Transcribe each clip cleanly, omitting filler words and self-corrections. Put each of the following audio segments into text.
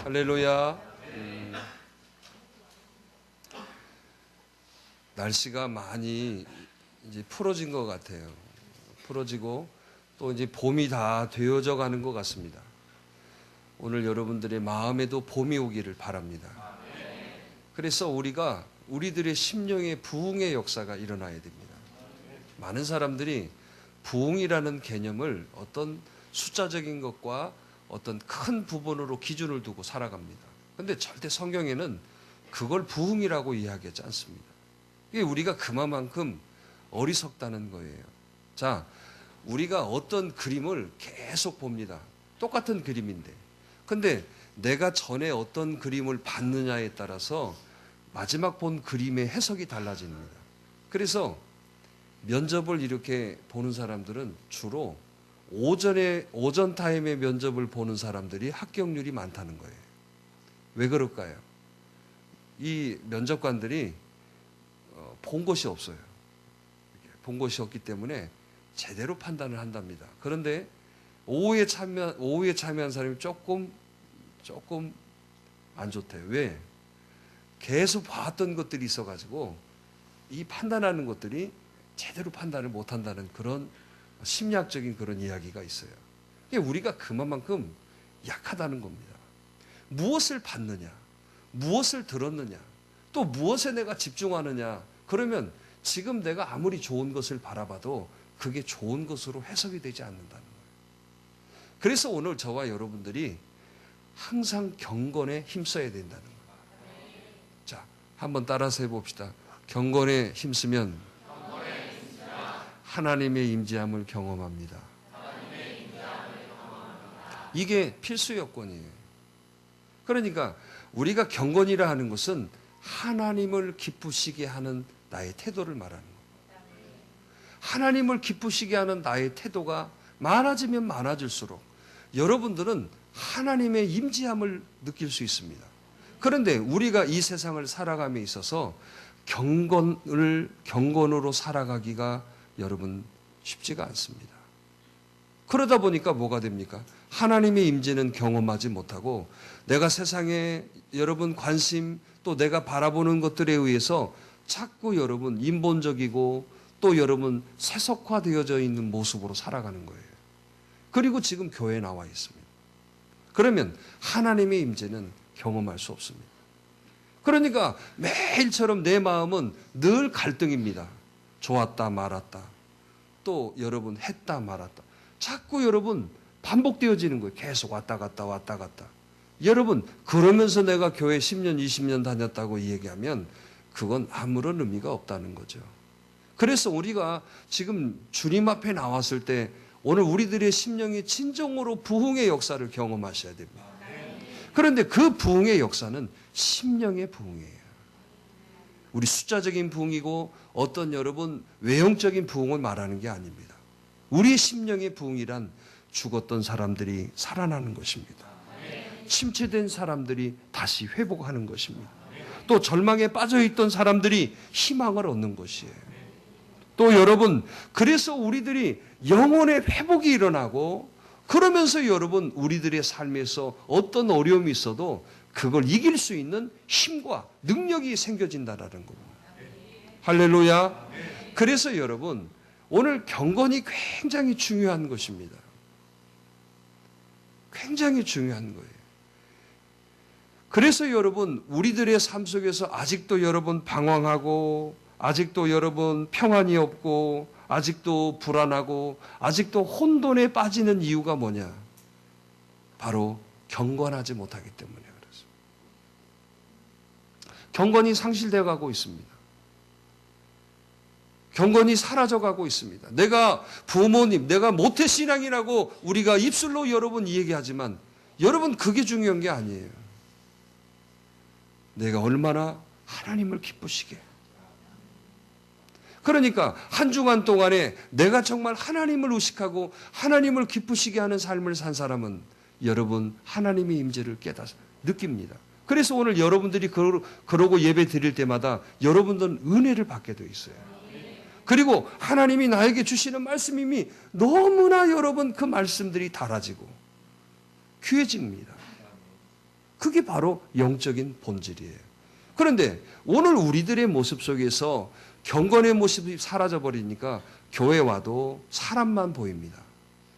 할렐루야. 날씨가 많이 이제 풀어진 것 같아요. 풀어지고 또 이제 봄이 다 되어져 가는 것 같습니다. 오늘 여러분들의 마음에도 봄이 오기를 바랍니다. 그래서 우리가 우리들의 심령의 부흥의 역사가 일어나야 됩니다. 많은 사람들이 부흥이라는 개념을 어떤 숫자적인 것과 어떤 큰 부분으로 기준을 두고 살아갑니다. 그런데 절대 성경에는 그걸 부흥이라고 이야기하지 않습니다. 이게 우리가 그만큼 어리석다는 거예요. 자, 우리가 어떤 그림을 계속 봅니다. 똑같은 그림인데. 근데 내가 전에 어떤 그림을 봤느냐에 따라서 마지막 본 그림의 해석이 달라집니다. 그래서 면접을 이렇게 보는 사람들은 주로 오전 타임에 면접을 보는 사람들이 합격률이 많다는 거예요. 왜 그럴까요? 이 면접관들이 본 것이 없어요. 본 것이 없기 때문에 제대로 판단을 한답니다. 그런데 오후에 참여한 사람이 조금 안 좋대요. 왜? 계속 봤던 것들이 있어가지고 이 판단하는 것들이 제대로 판단을 못한다는 그런 심리학적인 그런 이야기가 있어요. 우리가 그만큼 약하다는 겁니다. 무엇을 봤느냐, 무엇을 들었느냐, 또 무엇에 내가 집중하느냐, 그러면 지금 내가 아무리 좋은 것을 바라봐도 그게 좋은 것으로 해석이 되지 않는다는 거예요. 그래서 오늘 저와 여러분들이 항상 경건에 힘써야 된다는 거예요. 자, 한번 따라서 해봅시다. 경건에 힘쓰면 하나님의 임재함을 경험합니다. 이게 필수 요건이에요. 그러니까 우리가 경건이라 하는 것은 하나님을 기쁘시게 하는 나의 태도를 말하는 겁니다. 하나님을 기쁘시게 하는 나의 태도가 많아지면 많아질수록 여러분들은 하나님의 임재함을 느낄 수 있습니다. 그런데 우리가 이 세상을 살아감에 있어서 경건으로 살아가기가 여러분 쉽지가 않습니다. 그러다 보니까 뭐가 됩니까? 하나님의 임재는 경험하지 못하고 내가 세상에 여러분 관심 또 내가 바라보는 것들에 의해서 자꾸 여러분 인본적이고 또 여러분 세속화되어져 있는 모습으로 살아가는 거예요. 그리고 지금 교회에 나와 있습니다. 그러면 하나님의 임재는 경험할 수 없습니다. 그러니까 매일처럼 내 마음은 늘 갈등입니다. 좋았다 말았다. 또 여러분 했다 말았다. 자꾸 여러분 반복되어지는 거예요. 계속 왔다 갔다 왔다 갔다. 여러분 그러면서 내가 교회 10년 20년 다녔다고 얘기하면 그건 아무런 의미가 없다는 거죠. 그래서 우리가 지금 주님 앞에 나왔을 때 오늘 우리들의 심령이 진정으로 부흥의 역사를 경험하셔야 됩니다. 그런데 그 부흥의 역사는 심령의 부흥이에요. 우리 숫자적인 부흥이고 어떤 여러분 외형적인 부흥을 말하는 게 아닙니다. 우리의 심령의 부흥이란 죽었던 사람들이 살아나는 것입니다. 침체된 사람들이 다시 회복하는 것입니다. 또 절망에 빠져있던 사람들이 희망을 얻는 것이에요. 또 여러분 그래서 우리들이 영혼의 회복이 일어나고 그러면서 여러분 우리들의 삶에서 어떤 어려움이 있어도 그걸 이길 수 있는 힘과 능력이 생겨진다는 겁니다. 할렐루야. 그래서 여러분 오늘 경건이 굉장히 중요한 것입니다. 굉장히 중요한 거예요. 그래서 여러분 우리들의 삶 속에서 아직도 여러분 방황하고 아직도 여러분 평안이 없고 아직도 불안하고 아직도 혼돈에 빠지는 이유가 뭐냐? 바로 경건하지 못하기 때문에 그렇습니다. 경건이 상실되어 가고 있습니다. 경건이 사라져가고 있습니다. 내가 부모님, 내가 모태신앙이라고 우리가 입술로 여러분 얘기하지만 여러분 그게 중요한 게 아니에요. 내가 얼마나 하나님을 기쁘시게. 그러니까 한 주간 동안에 내가 정말 하나님을 의식하고 하나님을 기쁘시게 하는 삶을 산 사람은 여러분 하나님의 임재를 깨닫습니다. 느낍니다. 그래서 오늘 여러분들이 그러고 예배 드릴 때마다 여러분들은 은혜를 받게 되어 있어요. 그리고 하나님이 나에게 주시는 말씀이 너무나 여러분 그 말씀들이 달아지고 귀해집니다. 그게 바로 영적인 본질이에요. 그런데 오늘 우리들의 모습 속에서 경건의 모습이 사라져버리니까 교회 와도 사람만 보입니다.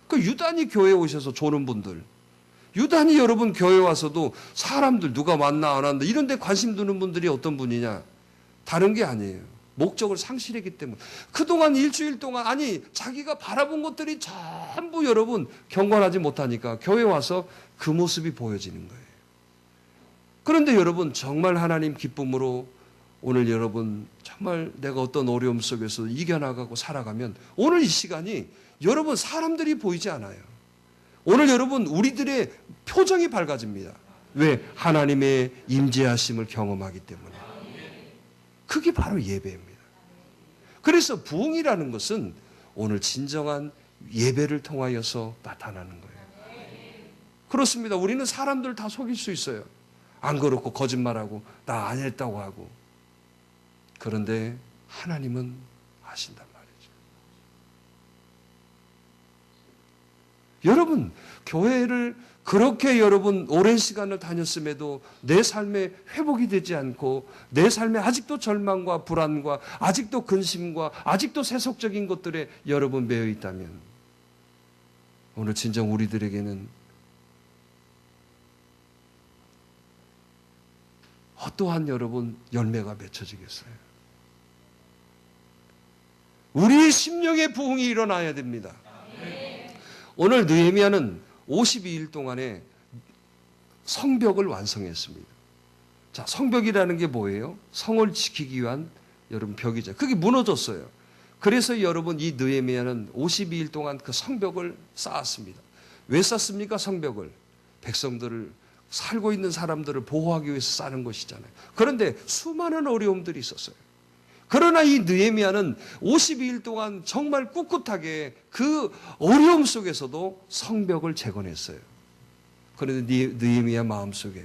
그 유단히 교회에 오셔서 조는 분들, 유단히 여러분 교회 와서도 사람들 누가 왔나 안 왔나 이런 데 관심 두는 분들이 어떤 분이냐? 다른 게 아니에요. 목적을 상실했기 때문에. 그동안 일주일 동안 아니 자기가 바라본 것들이 전부 여러분 경건하지 못하니까 교회 와서 그 모습이 보여지는 거예요. 그런데 여러분 정말 하나님 기쁨으로 오늘 여러분 정말 내가 어떤 어려움 속에서 이겨나가고 살아가면 오늘 이 시간이 여러분 사람들이 보이지 않아요. 오늘 여러분 우리들의 표정이 밝아집니다. 왜? 하나님의 임재하심을 경험하기 때문에. 그게 바로 예배입니다. 그래서 부흥이라는 것은 오늘 진정한 예배를 통하여서 나타나는 거예요. 그렇습니다. 우리는 사람들 다 속일 수 있어요. 안 그렇고 거짓말하고 나 안 했다고 하고. 그런데 하나님은 아신단 말이죠. 여러분 교회를 그렇게 여러분 오랜 시간을 다녔음에도 내 삶에 회복이 되지 않고 내 삶에 아직도 절망과 불안과 아직도 근심과 아직도 세속적인 것들에 여러분 매여 있다면 오늘 진정 우리들에게는 어떠한 여러분 열매가 맺혀지겠어요? 우리의 심령의 부흥이 일어나야 됩니다. 오늘 느헤미야는 52일 동안에 성벽을 완성했습니다. 자, 성벽이라는 게 뭐예요? 성을 지키기 위한 여러분 벽이죠. 그게 무너졌어요. 그래서 여러분 이 느헤미야는 52일 동안 그 성벽을 쌓았습니다. 왜 쌓습니까? 성벽을. 백성들을 살고 있는 사람들을 보호하기 위해서 쌓는 것이잖아요. 그런데 수많은 어려움들이 있었어요. 그러나 이 느헤미야는 52일 동안 정말 꿋꿋하게 그 어려움 속에서도 성벽을 재건했어요. 그런데 느헤미야 마음속에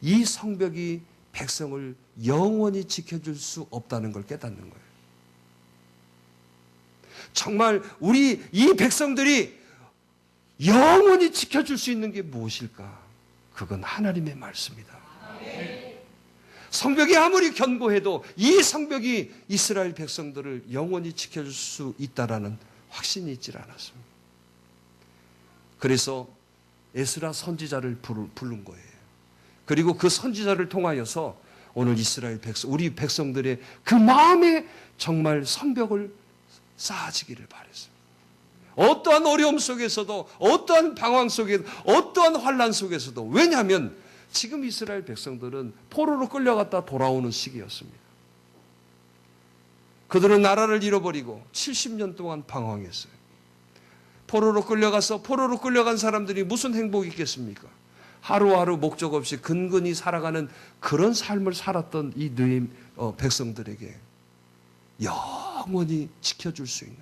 이 성벽이 백성을 영원히 지켜줄 수 없다는 걸 깨닫는 거예요. 정말 우리 이 백성들이 영원히 지켜줄 수 있는 게 무엇일까? 그건 하나님의 말씀이다. 성벽이 아무리 견고해도 이 성벽이 이스라엘 백성들을 영원히 지켜줄 수 있다라는 확신이 있질 않았습니다. 그래서 에스라 선지자를 부른 거예요. 그리고 그 선지자를 통하여서 오늘 이스라엘 백성, 우리 백성들의 그 마음에 정말 성벽을 쌓아지기를 바랬어요. 어떠한 어려움 속에서도, 어떠한 방황 속에도, 어떠한 환난 속에서도. 왜냐하면 지금 이스라엘 백성들은 포로로 끌려갔다 돌아오는 시기였습니다. 그들은 나라를 잃어버리고 70년 동안 방황했어요. 포로로 끌려간 사람들이 무슨 행복이 있겠습니까? 하루하루 목적 없이 근근히 살아가는 그런 삶을 살았던 이 백성들에게 영원히 지켜줄 수 있는,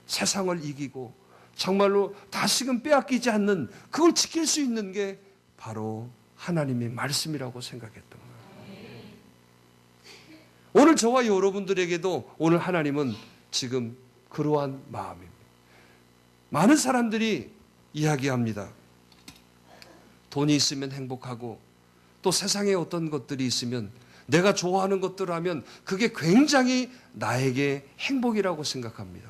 세상을 이기고 정말로 다시금 빼앗기지 않는, 그걸 지킬 수 있는 게 바로 하나님의 말씀이라고 생각했던 거예요. 오늘 저와 여러분들에게도 오늘 하나님은 지금 그러한 마음입니다. 많은 사람들이 이야기합니다. 돈이 있으면 행복하고 또 세상에 어떤 것들이 있으면 내가 좋아하는 것들을 하면 그게 굉장히 나에게 행복이라고 생각합니다.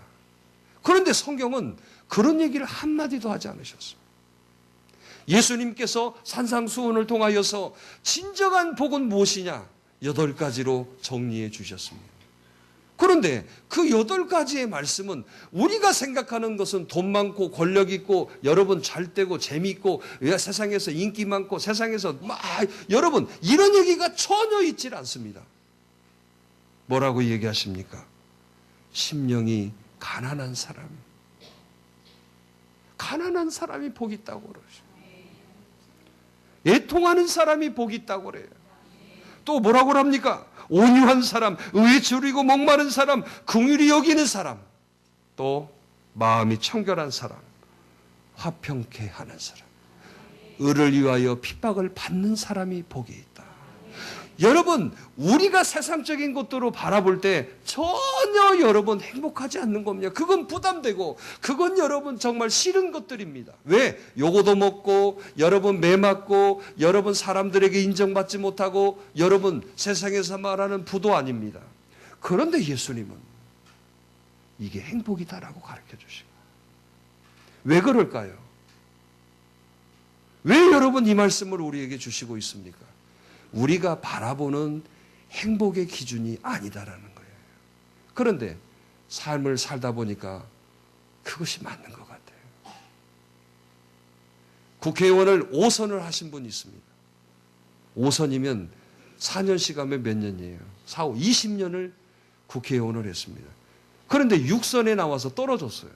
그런데 성경은 그런 얘기를 한마디도 하지 않으셨습니다. 예수님께서 산상수훈을 통하여서 진정한 복은 무엇이냐? 8가지로 정리해 주셨습니다. 그런데 그 8가지의 말씀은 우리가 생각하는 것은 돈 많고 권력 있고 여러분 잘 되고 재미있고 세상에서 인기 많고 세상에서 여러분 이런 얘기가 전혀 있질 않습니다. 뭐라고 얘기하십니까? 심령이 가난한 사람이 복이 있다고 그러죠. 애통하는 사람이 복이 있다고 그래요. 또 뭐라고 합니까? 온유한 사람, 의에 줄이고 목마른 사람, 긍휼히 여기는 사람, 또 마음이 청결한 사람, 화평케 하는 사람, 의를 위하여 핍박을 받는 사람이 복이 있다. 여러분, 우리가 세상적인 것들로 바라볼 때 전혀 여러분 행복하지 않는 겁니다. 그건 부담되고 그건 여러분 정말 싫은 것들입니다. 왜? 요거도 먹고 여러분 매 맞고 여러분 사람들에게 인정받지 못하고 여러분 세상에서 말하는 부도 아닙니다. 그런데 예수님은 이게 행복이다라고 가르쳐 주시고, 왜 그럴까요? 왜 여러분 이 말씀을 우리에게 주시고 있습니까? 우리가 바라보는 행복의 기준이 아니다라는 거예요. 그런데 삶을 살다 보니까 그것이 맞는 것 같아요. 국회의원을 5선을 하신 분이 있습니다. 5선이면 4년씩 하면 몇 년이에요? 4, 5, 20년을 국회의원을 했습니다. 그런데 6선에 나와서 떨어졌어요.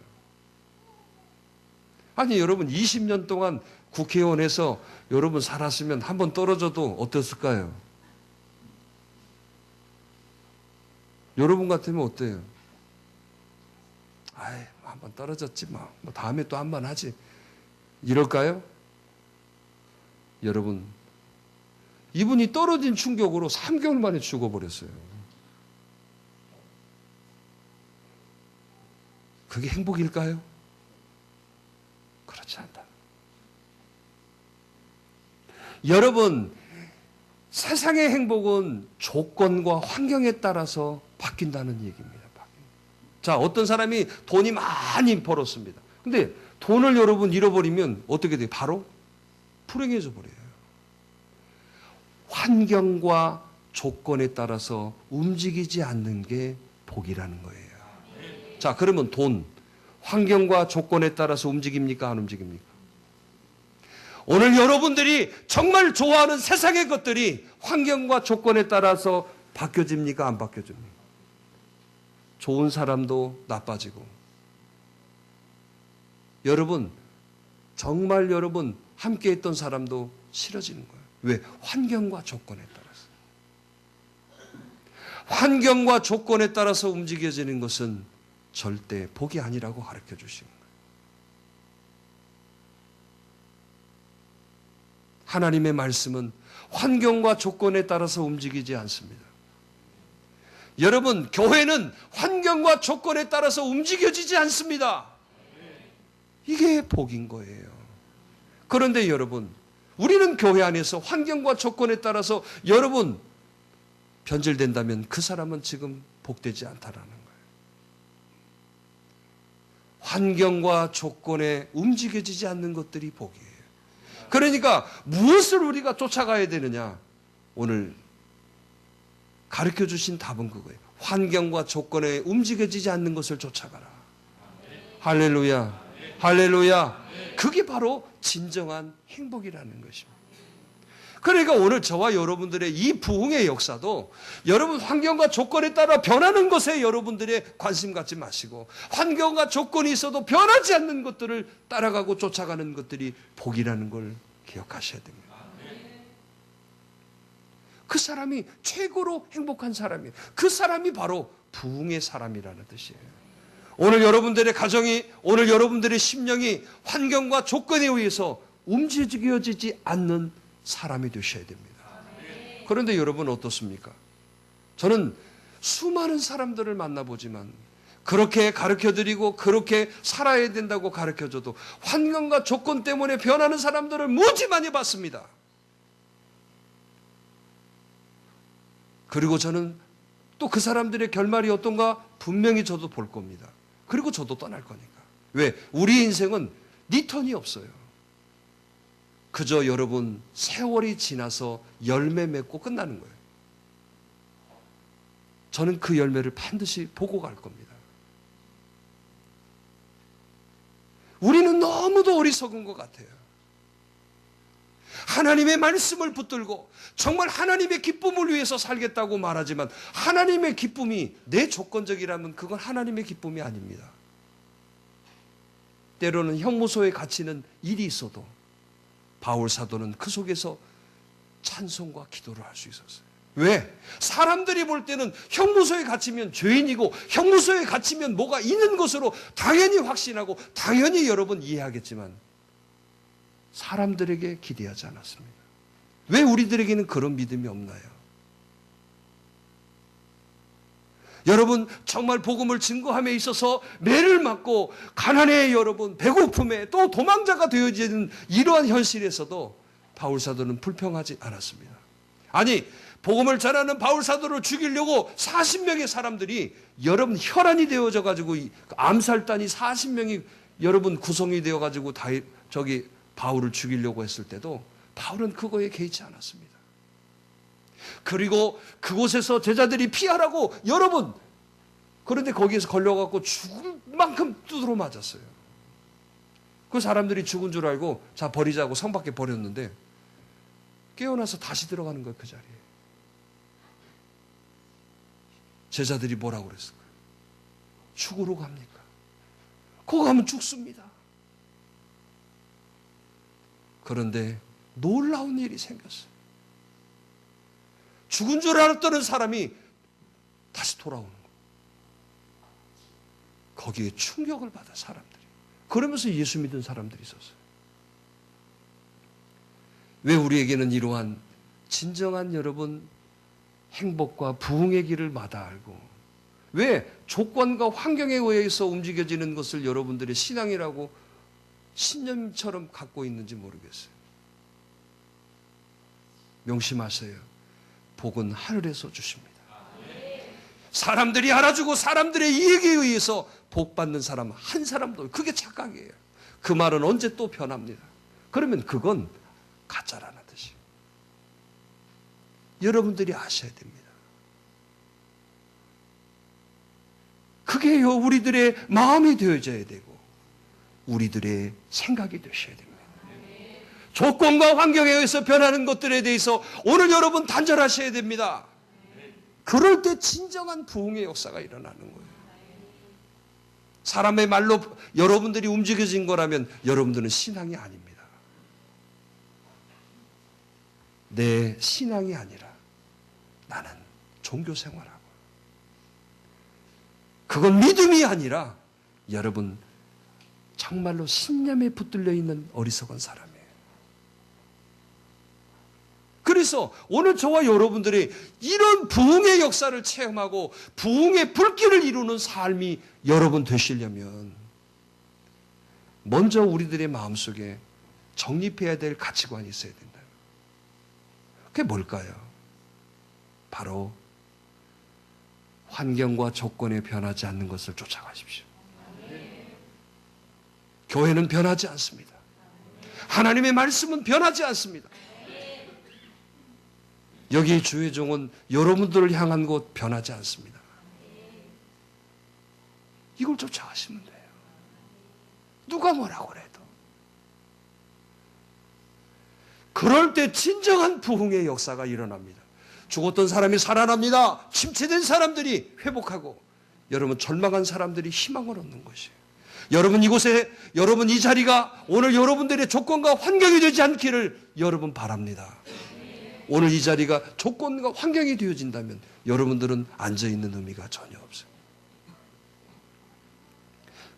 아니 여러분 20년 동안 국회의원에서 여러분 살았으면 한번 떨어져도 어땠을까요? 여러분 같으면 어때요? 아이, 한번 떨어졌지 뭐 다음에 또 한 번 하지. 이럴까요? 여러분, 이분이 떨어진 충격으로 3개월 만에 죽어버렸어요. 그게 행복일까요? 그렇지 않다. 여러분, 세상의 행복은 조건과 환경에 따라서 바뀐다는 얘기입니다. 자, 어떤 사람이 돈이 많이 벌었습니다. 근데 돈을 여러분 잃어버리면 어떻게 돼요? 바로 불행해져 버려요. 환경과 조건에 따라서 움직이지 않는 게 복이라는 거예요. 자, 그러면 돈, 환경과 조건에 따라서 움직입니까? 안 움직입니까? 오늘 여러분들이 정말 좋아하는 세상의 것들이 환경과 조건에 따라서 바뀌어집니까? 안 바뀌어집니까? 좋은 사람도 나빠지고. 여러분, 정말 여러분 함께 했던 사람도 싫어지는 거예요. 왜? 환경과 조건에 따라서. 환경과 조건에 따라서 움직여지는 것은 절대 복이 아니라고 가르쳐 주시는 거예요. 하나님의 말씀은 환경과 조건에 따라서 움직이지 않습니다. 여러분, 교회는 환경과 조건에 따라서 움직여지지 않습니다. 이게 복인 거예요. 그런데 여러분, 우리는 교회 안에서 환경과 조건에 따라서 여러분 변질된다면 그 사람은 지금 복되지 않다라는 거예요. 환경과 조건에 움직여지지 않는 것들이 복이에요. 그러니까 무엇을 우리가 쫓아가야 되느냐? 오늘 가르쳐 주신 답은 그거예요. 환경과 조건에 움직여지지 않는 것을 쫓아가라. 할렐루야. 할렐루야. 그게 바로 진정한 행복이라는 것입니다. 그러니까 오늘 저와 여러분들의 이 부흥의 역사도 여러분 환경과 조건에 따라 변하는 것에 여러분들의 관심 갖지 마시고 환경과 조건이 있어도 변하지 않는 것들을 따라가고 쫓아가는 것들이 복이라는 걸 기억하셔야 됩니다. 그 사람이 최고로 행복한 사람이에요. 그 사람이 바로 부흥의 사람이라는 뜻이에요. 오늘 여러분들의 가정이, 오늘 여러분들의 심령이 환경과 조건에 의해서 움직여지지 않는 사람이 되셔야 됩니다. 그런데 여러분 어떻습니까? 저는 수많은 사람들을 만나보지만 그렇게 가르쳐드리고 그렇게 살아야 된다고 가르쳐줘도 환경과 조건 때문에 변하는 사람들을 무지 많이 봤습니다. 그리고 저는 또 그 사람들의 결말이 어떤가 분명히 저도 볼 겁니다. 그리고 저도 떠날 거니까. 왜? 우리 인생은 리턴이 없어요. 그저 여러분 세월이 지나서 열매 맺고 끝나는 거예요. 저는 그 열매를 반드시 보고 갈 겁니다. 우리는 너무도 어리석은 것 같아요. 하나님의 말씀을 붙들고 정말 하나님의 기쁨을 위해서 살겠다고 말하지만 하나님의 기쁨이 내 조건적이라면 그건 하나님의 기쁨이 아닙니다. 때로는 형무소에 갇히는 일이 있어도 바울 사도는 그 속에서 찬송과 기도를 할 수 있었어요. 왜? 사람들이 볼 때는 형무소에 갇히면 죄인이고 형무소에 갇히면 뭐가 있는 것으로 당연히 확신하고 당연히 여러분 이해하겠지만 사람들에게 기대하지 않았습니다. 왜 우리들에게는 그런 믿음이 없나요? 여러분 정말 복음을 증거함에 있어서 매를 맞고 가난에 여러분 배고픔에 또 도망자가 되어지는 이러한 현실에서도 바울 사도는 불평하지 않았습니다. 아니 복음을 전하는 바울 사도를 죽이려고 40명의 사람들이 여러분 혈안이 되어져 가지고 암살단이 40명이 여러분 구성이 되어 가지고 바울을 죽이려고 했을 때도 바울은 그거에 개의치 않았습니다. 그리고 그곳에서 제자들이 피하라고 여러분 그런데 거기에서 걸려갖고 죽을 만큼 두드러 맞았어요. 그 사람들이 죽은 줄 알고 자 버리자고 성 밖에 버렸는데 깨어나서 다시 들어가는 거예요. 그 자리에. 제자들이 뭐라고 그랬을까요? 죽으러 갑니까? 거기 가면 죽습니다. 그런데 놀라운 일이 생겼어요. 죽은 줄 알았던 사람이 다시 돌아오는 거예요. 거기에 충격을 받아 사람들이. 그러면서 예수 믿은 사람들이 있었어요. 왜 우리에게는 이러한 진정한 여러분 행복과 부흥의 길을 마다 알고 왜 조건과 환경에 의해서 움직여지는 것을 여러분들의 신앙이라고 신념처럼 갖고 있는지 모르겠어요. 명심하세요. 복은 하늘에서 주십니다. 사람들이 알아주고 사람들의 이익에 의해서 복 받는 사람 한 사람도 그게 착각이에요. 그 말은 언제 또 변합니다. 그러면 그건 가짜라는 뜻이. 여러분들이 아셔야 됩니다. 그게요 우리들의 마음이 되어져야 되고 우리들의 생각이 되셔야 됩니다. 조건과 환경에 의해서 변하는 것들에 대해서 오늘 여러분 단절하셔야 됩니다. 그럴 때 진정한 부흥의 역사가 일어나는 거예요. 사람의 말로 여러분들이 움직여진 거라면 여러분들은 신앙이 아닙니다. 내 신앙이 아니라 나는 종교 생활하고 그건 믿음이 아니라 여러분 정말로 신념에 붙들려 있는 어리석은 사람이에요. 그래서 오늘 저와 여러분들이 이런 부흥의 역사를 체험하고 부흥의 불길을 이루는 삶이 여러분 되시려면 먼저 우리들의 마음속에 정립해야 될 가치관이 있어야 된다. 그게 뭘까요? 바로 환경과 조건에 변하지 않는 것을 쫓아가십시오. 교회는 변하지 않습니다. 하나님의 말씀은 변하지 않습니다. 여기 주의 종은 여러분들을 향한 곳 변하지 않습니다. 이걸 쫓아가시면 돼요. 누가 뭐라고 그래도. 그럴 때 진정한 부흥의 역사가 일어납니다. 죽었던 사람이 살아납니다. 침체된 사람들이 회복하고 여러분 절망한 사람들이 희망을 얻는 것이에요. 여러분 이곳에 여러분 이 자리가 오늘 여러분들의 조건과 환경이 되지 않기를 여러분 바랍니다. 오늘 이 자리가 조건과 환경이 되어진다면 여러분들은 앉아있는 의미가 전혀 없어요.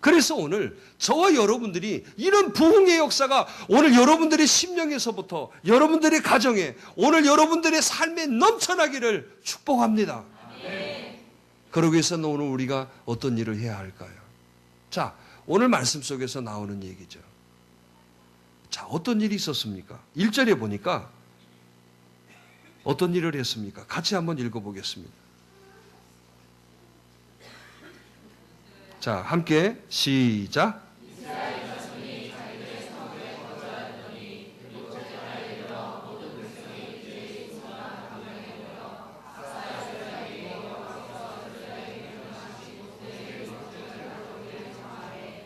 그래서 오늘 저와 여러분들이 이런 부흥의 역사가 오늘 여러분들의 심령에서부터 여러분들의 가정에 오늘 여러분들의 삶에 넘쳐나기를 축복합니다. 그러기 위해서는 오늘 우리가 어떤 일을 해야 할까요? 자, 오늘 말씀 속에서 나오는 얘기죠. 자, 어떤 일이 있었습니까? 1절에 보니까 어떤 일을 했습니까? 같이 한번 읽어보겠습니다. 자, 함께 시작.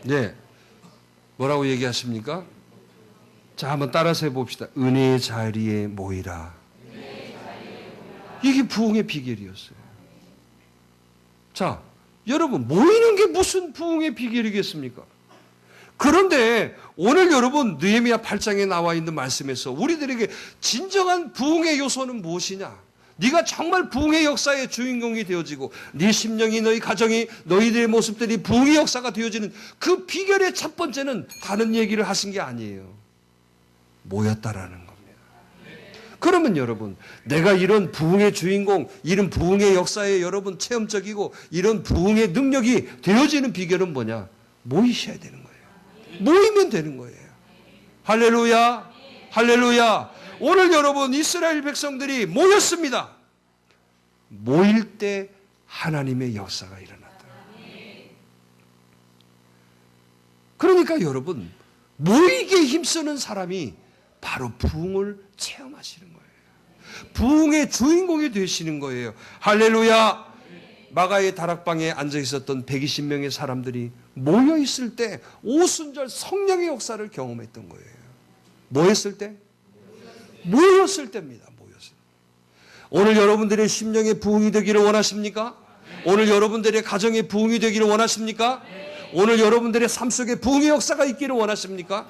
네, 뭐라고 얘기하십니까? 자, 한번 따라서 해봅시다. 은혜의 자리에 모이라. 이게 부흥의 비결이었어요. 자, 여러분 모이는 게 무슨 부흥의 비결이겠습니까? 그런데 오늘 여러분 느헤미야 8장에 나와 있는 말씀에서 우리들에게 진정한 부흥의 요소는 무엇이냐? 네가 정말 부흥의 역사의 주인공이 되어지고 네 심령이 너희 가정이 너희들의 모습들이 부흥의 역사가 되어지는 그 비결의 첫 번째는 다른 얘기를 하신 게 아니에요. 모였다라는 겁니다. 그러면 여러분, 내가 이런 부흥의 주인공, 이런 부흥의 역사에 여러분 체험적이고 이런 부흥의 능력이 되어지는 비결은 뭐냐? 모이셔야 되는 거예요. 모이면 되는 거예요. 할렐루야, 할렐루야. 오늘 여러분 이스라엘 백성들이 모였습니다. 모일 때 하나님의 역사가 일어났다. 그러니까 여러분, 모이게 힘쓰는 사람이 바로 부흥을 체험하시는 거예요. 부흥의 주인공이 되시는 거예요. 할렐루야. 마가의 다락방에 앉아 있었던 120명의 사람들이 모여 있을 때 오순절 성령의 역사를 경험했던 거예요. 뭐 했을 때? 모였을 때입니다. 모였을 때. 오늘 여러분들의 심령의 부흥이 되기를 원하십니까? 오늘 여러분들의 가정의 부흥이 되기를 원하십니까? 오늘 여러분들의 삶 속에 부흥의 역사가 있기를 원하십니까?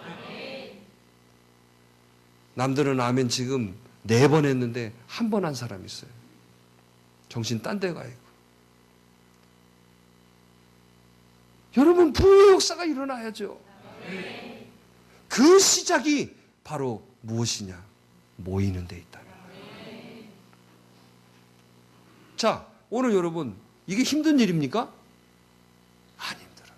남들은 아멘 지금 4번 했는데 1번 한 사람이 있어요. 정신 딴 데 가 있고. 여러분, 부흥의 역사가 일어나야죠. 그 시작이 바로 무엇이냐? 모이는 데 있다는 거예요. 자, 오늘 여러분, 이게 힘든 일입니까? 안 힘들어요.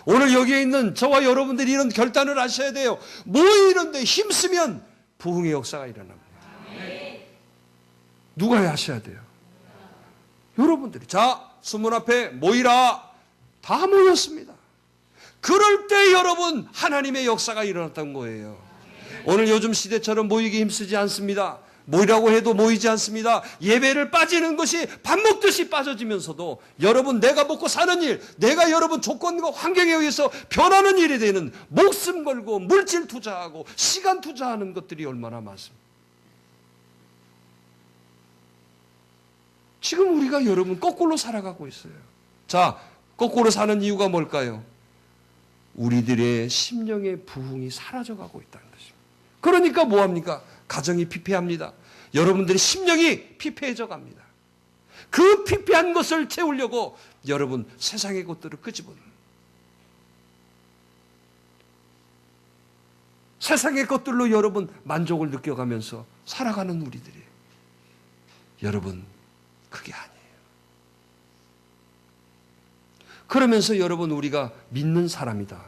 오늘 여기에 있는 저와 여러분들이 이런 결단을 하셔야 돼요. 모이는 데 힘쓰면 부흥의 역사가 일어납니다. 누가 하셔야 돼요? 여러분들이. 자, 수문 앞에 모이라. 다 모였습니다. 그럴 때 여러분 하나님의 역사가 일어났던 거예요. 오늘 요즘 시대처럼 모이기 힘쓰지 않습니다. 모이라고 해도 모이지 않습니다. 예배를 빠지는 것이 밥 먹듯이 빠져지면서도 여러분 내가 먹고 사는 일, 내가 여러분 조건과 환경에 의해서 변하는 일에 대한 목숨 걸고 물질 투자하고 시간 투자하는 것들이 얼마나 많습니다. 지금 우리가 여러분 거꾸로 살아가고 있어요. 자, 거꾸로 사는 이유가 뭘까요? 우리들의 심령의 부흥이 사라져가고 있다는 것입니다. 그러니까 뭐합니까? 가정이 피폐합니다. 여러분들의 심령이 피폐해져 갑니다. 그 피폐한 것을 채우려고 여러분 세상의 것들을 끄집어내는, 세상의 것들로 여러분 만족을 느껴가면서 살아가는 우리들이, 여러분 그게 아니에요. 그러면서 여러분 우리가 믿는 사람이다.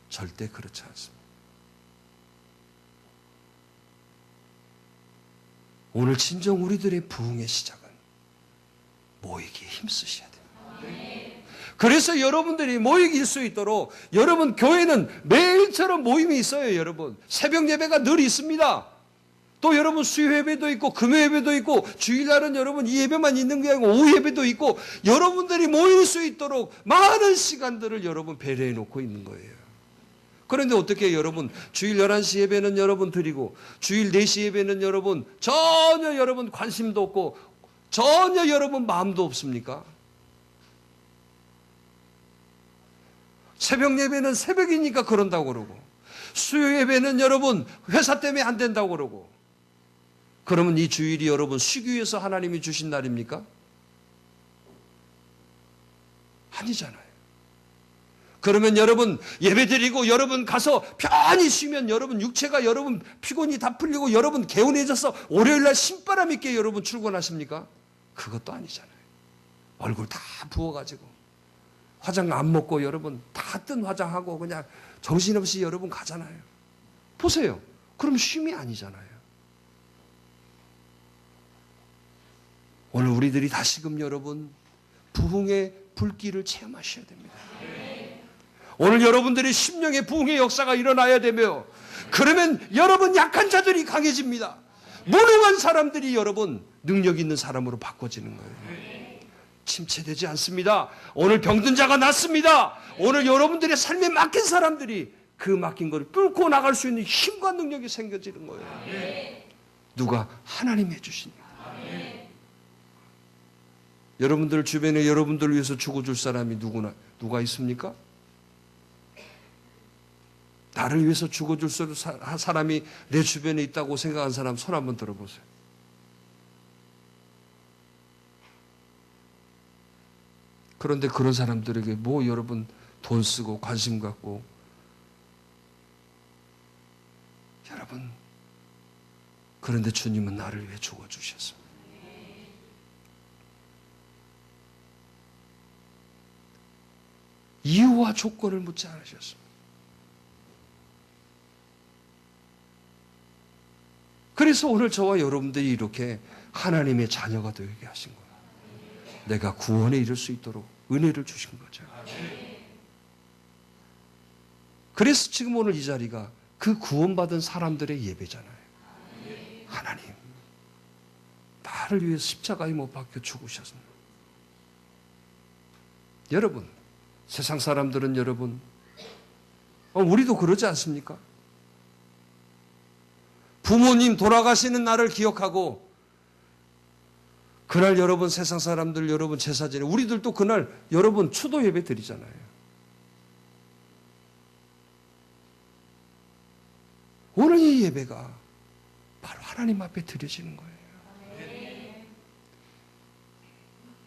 절대 그렇지 않습니다. 오늘 진정 우리들의 부흥의 시작은 모이기에 힘쓰셔야 됩니다. 그래서 여러분들이 모이길 수 있도록 여러분 교회는 매일처럼 모임이 있어요. 여러분 새벽 예배가 늘 있습니다. 또 여러분 수요 예배도 있고 금요 예배도 있고 주일날은 여러분 이 예배만 있는 게 아니고 오후 예배도 있고 여러분들이 모일 수 있도록 많은 시간들을 여러분 배려해 놓고 있는 거예요. 그런데 어떻게 여러분 주일 11시 예배는 여러분 드리고 주일 4시 예배는 여러분 전혀 여러분 관심도 없고 전혀 여러분 마음도 없습니까? 새벽 예배는 새벽이니까 그런다고 그러고 수요 예배는 여러분 회사 때문에 안 된다고 그러고, 그러면 이 주일이 여러분 쉬기 위해서 하나님이 주신 날입니까? 아니잖아요. 그러면 여러분 예배드리고 여러분 가서 편히 쉬면 여러분 육체가 여러분 피곤이 다 풀리고 여러분 개운해져서 월요일날 신바람 있게 여러분 출근하십니까? 그것도 아니잖아요. 얼굴 다 부어가지고 화장 안 먹고 여러분 다 뜬 화장하고 그냥 정신없이 여러분 가잖아요. 보세요. 그럼 쉼이 아니잖아요. 오늘 우리들이 다시금 여러분 부흥의 불길을 체험하셔야 됩니다. 오늘 여러분들의 심령의 부흥의 역사가 일어나야 되며, 그러면 여러분 약한 자들이 강해집니다. 무능한 사람들이 여러분 능력 있는 사람으로 바꿔지는 거예요. 침체되지 않습니다. 오늘 병든 자가 낫습니다. 오늘 여러분들의 삶에 맡긴 사람들이 그 맡긴 것을 뚫고 나갈 수 있는 힘과 능력이 생겨지는 거예요. 누가? 하나님이 해주십니다. 여러분들 주변에 여러분들을 위해서 죽어줄 사람이 누가 있습니까? 나를 위해서 죽어줄 사람이 내 주변에 있다고 생각한 사람 손 한번 들어보세요. 그런데 그런 사람들에게 뭐 여러분 돈 쓰고 관심 갖고, 여러분 그런데 주님은 나를 위해 죽어주셨습니다. 이유와 조건을 묻지 않으셨습니다. 그래서 오늘 저와 여러분들이 이렇게 하나님의 자녀가 되게 하신 거예요. 내가 구원에 이를 수 있도록 은혜를 주신 거죠. 그래서 지금 오늘 이 자리가 그 구원받은 사람들의 예배잖아요. 하나님, 나를 위해 십자가에 못 박혀 죽으셨습니다. 여러분, 세상 사람들은 여러분, 우리도 그러지 않습니까? 부모님 돌아가시는 날을 기억하고 그날 여러분 세상 사람들 여러분 제사 지내 우리들도 그날 여러분 추도 예배 드리잖아요. 오늘 이 예배가 바로 하나님 앞에 드려지는 거예요.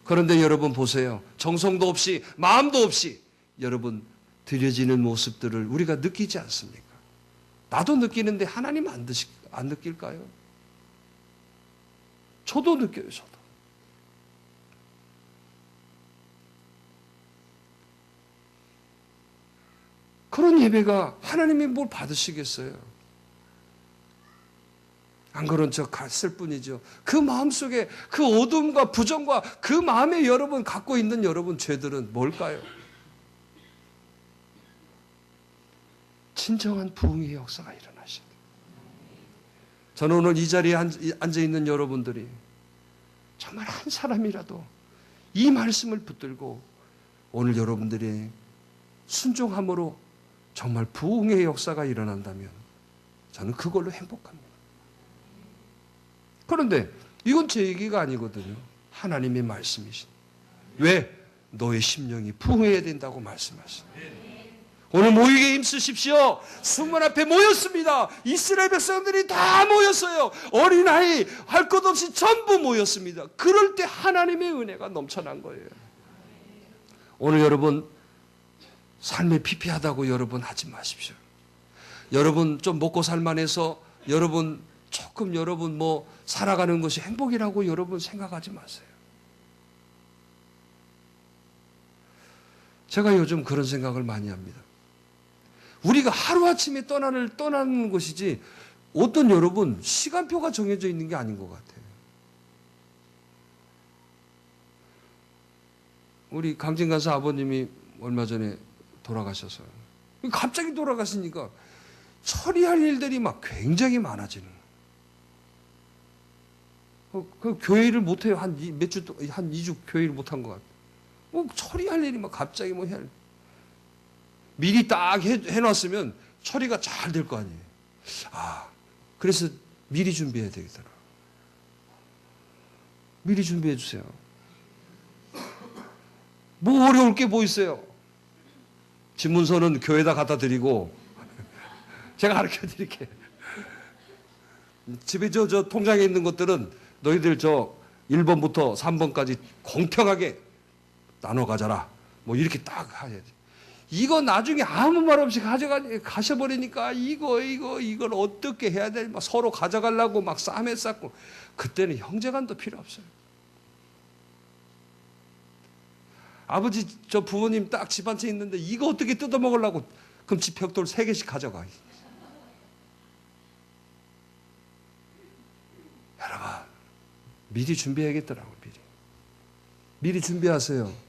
그런데 여러분 보세요. 정성도 없이 마음도 없이 여러분 드려지는 모습들을 우리가 느끼지 않습니까? 나도 느끼는데 하나님 안 느낄까요? 저도 느껴요. 저도. 그런 예배가 하나님이 뭘 받으시겠어요? 안 그런 척 갔을 뿐이죠. 그 마음속에 그 어둠과 부정과 그 마음에 여러분 갖고 있는 여러분 죄들은 뭘까요? 진정한 부흥의 역사가 일어나셔야 돼요. 저는 오늘 이 자리에 앉아있는 여러분들이 정말 한 사람이라도 이 말씀을 붙들고 오늘 여러분들의 순종함으로 정말 부흥의 역사가 일어난다면 저는 그걸로 행복합니다. 그런데 이건 제 얘기가 아니거든요. 하나님의 말씀이신. 왜? 너의 심령이 부흥해야 된다고 말씀하십니다. 오늘 모이게 힘쓰십시오. 성문 앞에 모였습니다. 이스라엘 백성들이 다 모였어요. 어린아이 할 것 없이 전부 모였습니다. 그럴 때 하나님의 은혜가 넘쳐난 거예요. 오늘 여러분 삶에 피폐하다고 여러분 하지 마십시오. 여러분 좀 먹고 살만해서 여러분 조금 여러분 뭐 살아가는 것이 행복이라고 여러분 생각하지 마세요. 제가 요즘 그런 생각을 많이 합니다. 우리가 하루아침에 떠나는 것이지 어떤 여러분 시간표가 정해져 있는 게 아닌 것 같아요. 우리 강진간사 아버님이 얼마 전에 돌아가셔서요. 갑자기 돌아가시니까 처리할 일들이 막 굉장히 많아지는 거예요. 그 교회를 못해요. 한 2주 교회를 못한 것 같아요. 처리할 일이 막 갑자기 뭐 해야 미리 딱 해놨으면 처리가 잘 될 거 아니에요. 그래서 미리 준비해야 되겠더라. 미리 준비해 주세요. 뭐 어려울 게 뭐 있어요? 집문서는 교회에다 갖다 드리고 제가 가르쳐 드릴게요. 집에 저 통장에 있는 것들은 너희들 저 1번부터 3번까지 공평하게 나눠 가져라. 뭐 이렇게 딱 해야 돼. 이거 나중에 아무 말 없이 가셔버리니까 이걸 어떻게 해야 돼? 막 서로 가져가려고 막 싸매 쌓고 그때는 형제간도 필요 없어요. 아버지 저 부모님 딱 집 한 채 있는데 이거 어떻게 뜯어먹으려고 그럼 집 벽돌 3개씩 가져가. 여러분 미리 준비해야겠더라고요. 미리 준비하세요.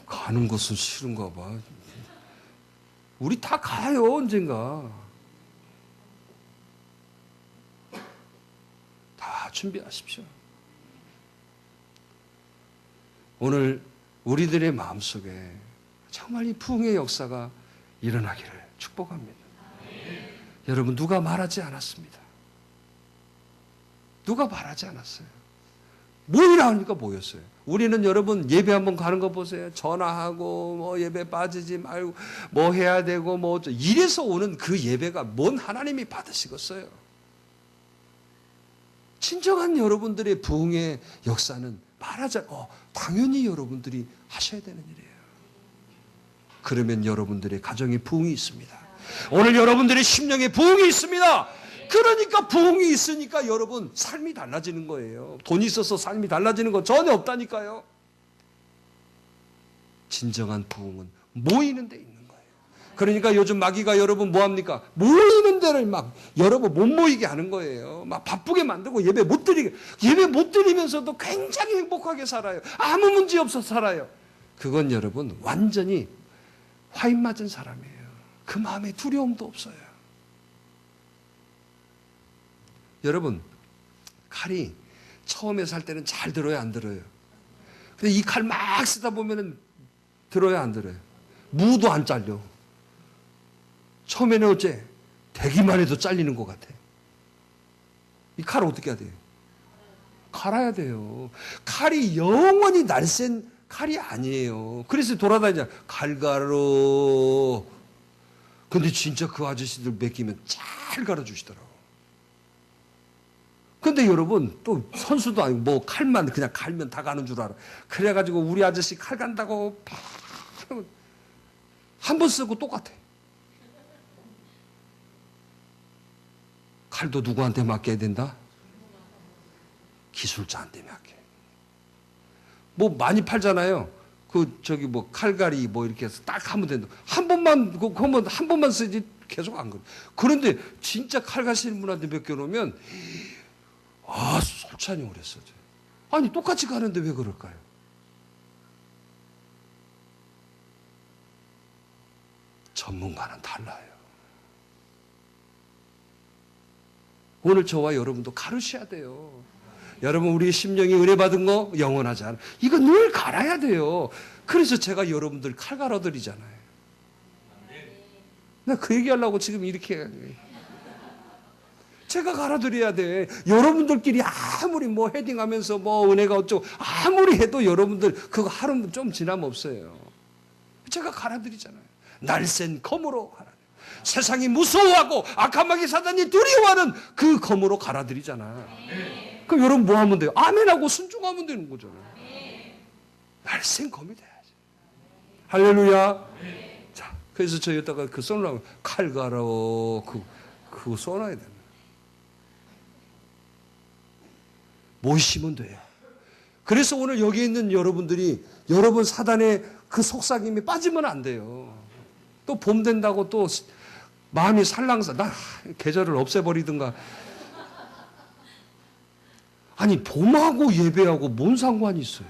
가는 것은 싫은가 봐. 우리 다 가요 언젠가. 다 준비하십시오. 오늘 우리들의 마음속에 정말 이 부흥의 역사가 일어나기를 축복합니다. 여러분 누가 말하지 않았습니다. 누가 말하지 않았어요. 모이라 하니까 모였어요. 우리는 여러분 예배 한번 가는 거 보세요. 전화하고 뭐 예배 빠지지 말고 뭐 해야 되고 뭐 이래서 오는 그 예배가 뭔 하나님이 받으시겠어요. 진정한 여러분들의 부흥의 역사는 말하자 당연히 여러분들이 하셔야 되는 일이에요. 그러면 여러분들의 가정에 부흥이 있습니다. 오늘 여러분들의 심령에 부흥이 있습니다. 그러니까 부흥이 있으니까 여러분 삶이 달라지는 거예요. 돈이 있어서 삶이 달라지는 거 전혀 없다니까요. 진정한 부흥은 모이는 데 있는 거예요. 그러니까 요즘 마귀가 여러분 뭐합니까? 모이는 데를 막 여러분 못 모이게 하는 거예요. 막 바쁘게 만들고 예배 못 드리면서도 굉장히 행복하게 살아요. 아무 문제 없어서 살아요. 그건 여러분 완전히 화인 맞은 사람이에요. 그 마음에 두려움도 없어요. 여러분 칼이 처음에 살 때는 잘 들어요, 안 들어요? 근데 이 칼 막 쓰다 보면은 들어요, 안 들어요? 무도 안 잘려. 처음에는 어째 대기만 해도 잘리는 것 같아. 이 칼을 어떻게 해야 돼요? 갈아야 돼요. 칼이 영원히 날쌘 칼이 아니에요. 그래서 돌아다니자 칼 갈아. 근데 진짜 그 아저씨들 맡기면 잘 갈아주시더라고. 근데 여러분 또 선수도 아니고 뭐 칼만 그냥 갈면 다 가는 줄 알아. 그래가지고 우리 아저씨 칼 간다고 한 번 쓰고 똑같아. 칼도 누구한테 맡겨야 된다? 기술자한테 맡겨. 뭐 많이 팔잖아요. 그 저기 뭐 칼갈이 뭐 이렇게 해서 딱 하면 된다. 한 번만 쓰지 계속 안 그래. 그런데 진짜 칼 가시는 분한테 맡겨놓으면 솔찬히 오래 써져요. 아니 똑같이 가는데 왜 그럴까요? 전문가는 달라요. 오늘 저와 여러분도 가르쳐야 돼요. 여러분 우리 심령이 은혜 받은 거 영원하지 않아. 이거 늘 갈아야 돼요. 그래서 제가 여러분들 칼 갈아드리잖아요. 나 그 얘기하려고 지금 이렇게 제가 갈아드려야 돼. 여러분들끼리 아무리 뭐 헤딩하면서 뭐 은혜가 어쩌고 아무리 해도 여러분들 그거 하루 좀 지나면 없어요. 제가 갈아드리잖아요. 날쌘 검으로 갈아. 세상이 무서워하고 악한 마귀 사단이 두려워하는 그 검으로 갈아드리잖아. 그럼 여러분 뭐 하면 돼요? 아멘하고 순종하면 되는 거잖아요. 날쌘 검이 돼야지. 할렐루야. 자, 그래서 저 여기다가 그 써놓으면 칼 갈아 그거 써놔야 됩니다. 모시면 돼요. 그래서 오늘 여기 있는 여러분들이 여러분 사단의 그 속삭임에 빠지면 안 돼요. 또 봄 된다고 또 마음이 살랑살 나 계절을 없애버리든가. 아니 봄하고 예배하고 뭔 상관이 있어요?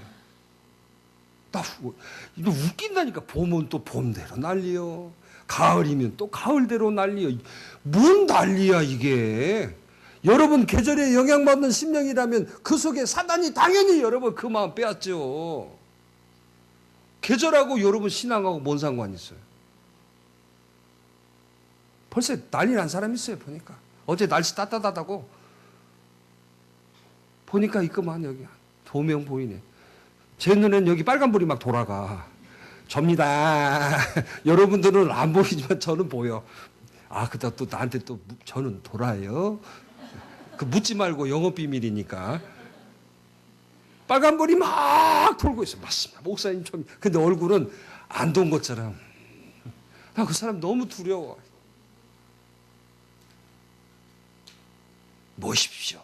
이거 웃긴다니까. 봄은 또 봄대로 난리요. 가을이면 또 가을대로 난리요. 뭔 난리야 이게. 여러분 계절에 영향받는 심령이라면 그 속에 사단이 당연히 여러분 그 마음 빼앗죠. 계절하고 여러분 신앙하고 뭔 상관이 있어요? 벌써 난리 난 사람 있어요. 보니까 어제 날씨 따뜻하다고 보니까 있구만. 여기 도명 보이네. 제 눈에는 여기 빨간불이 막 돌아가. 접니다. 여러분들은 안 보이지만 저는 보여. 그다 또 나한테 또 저는 돌아요. 그 묻지 말고 영업 비밀이니까. 빨간불이 막 돌고 있어. 맞습니다. 목사님 좀. 근데 얼굴은 안 돈 것처럼. 나 그 사람 너무 두려워. 모십시오.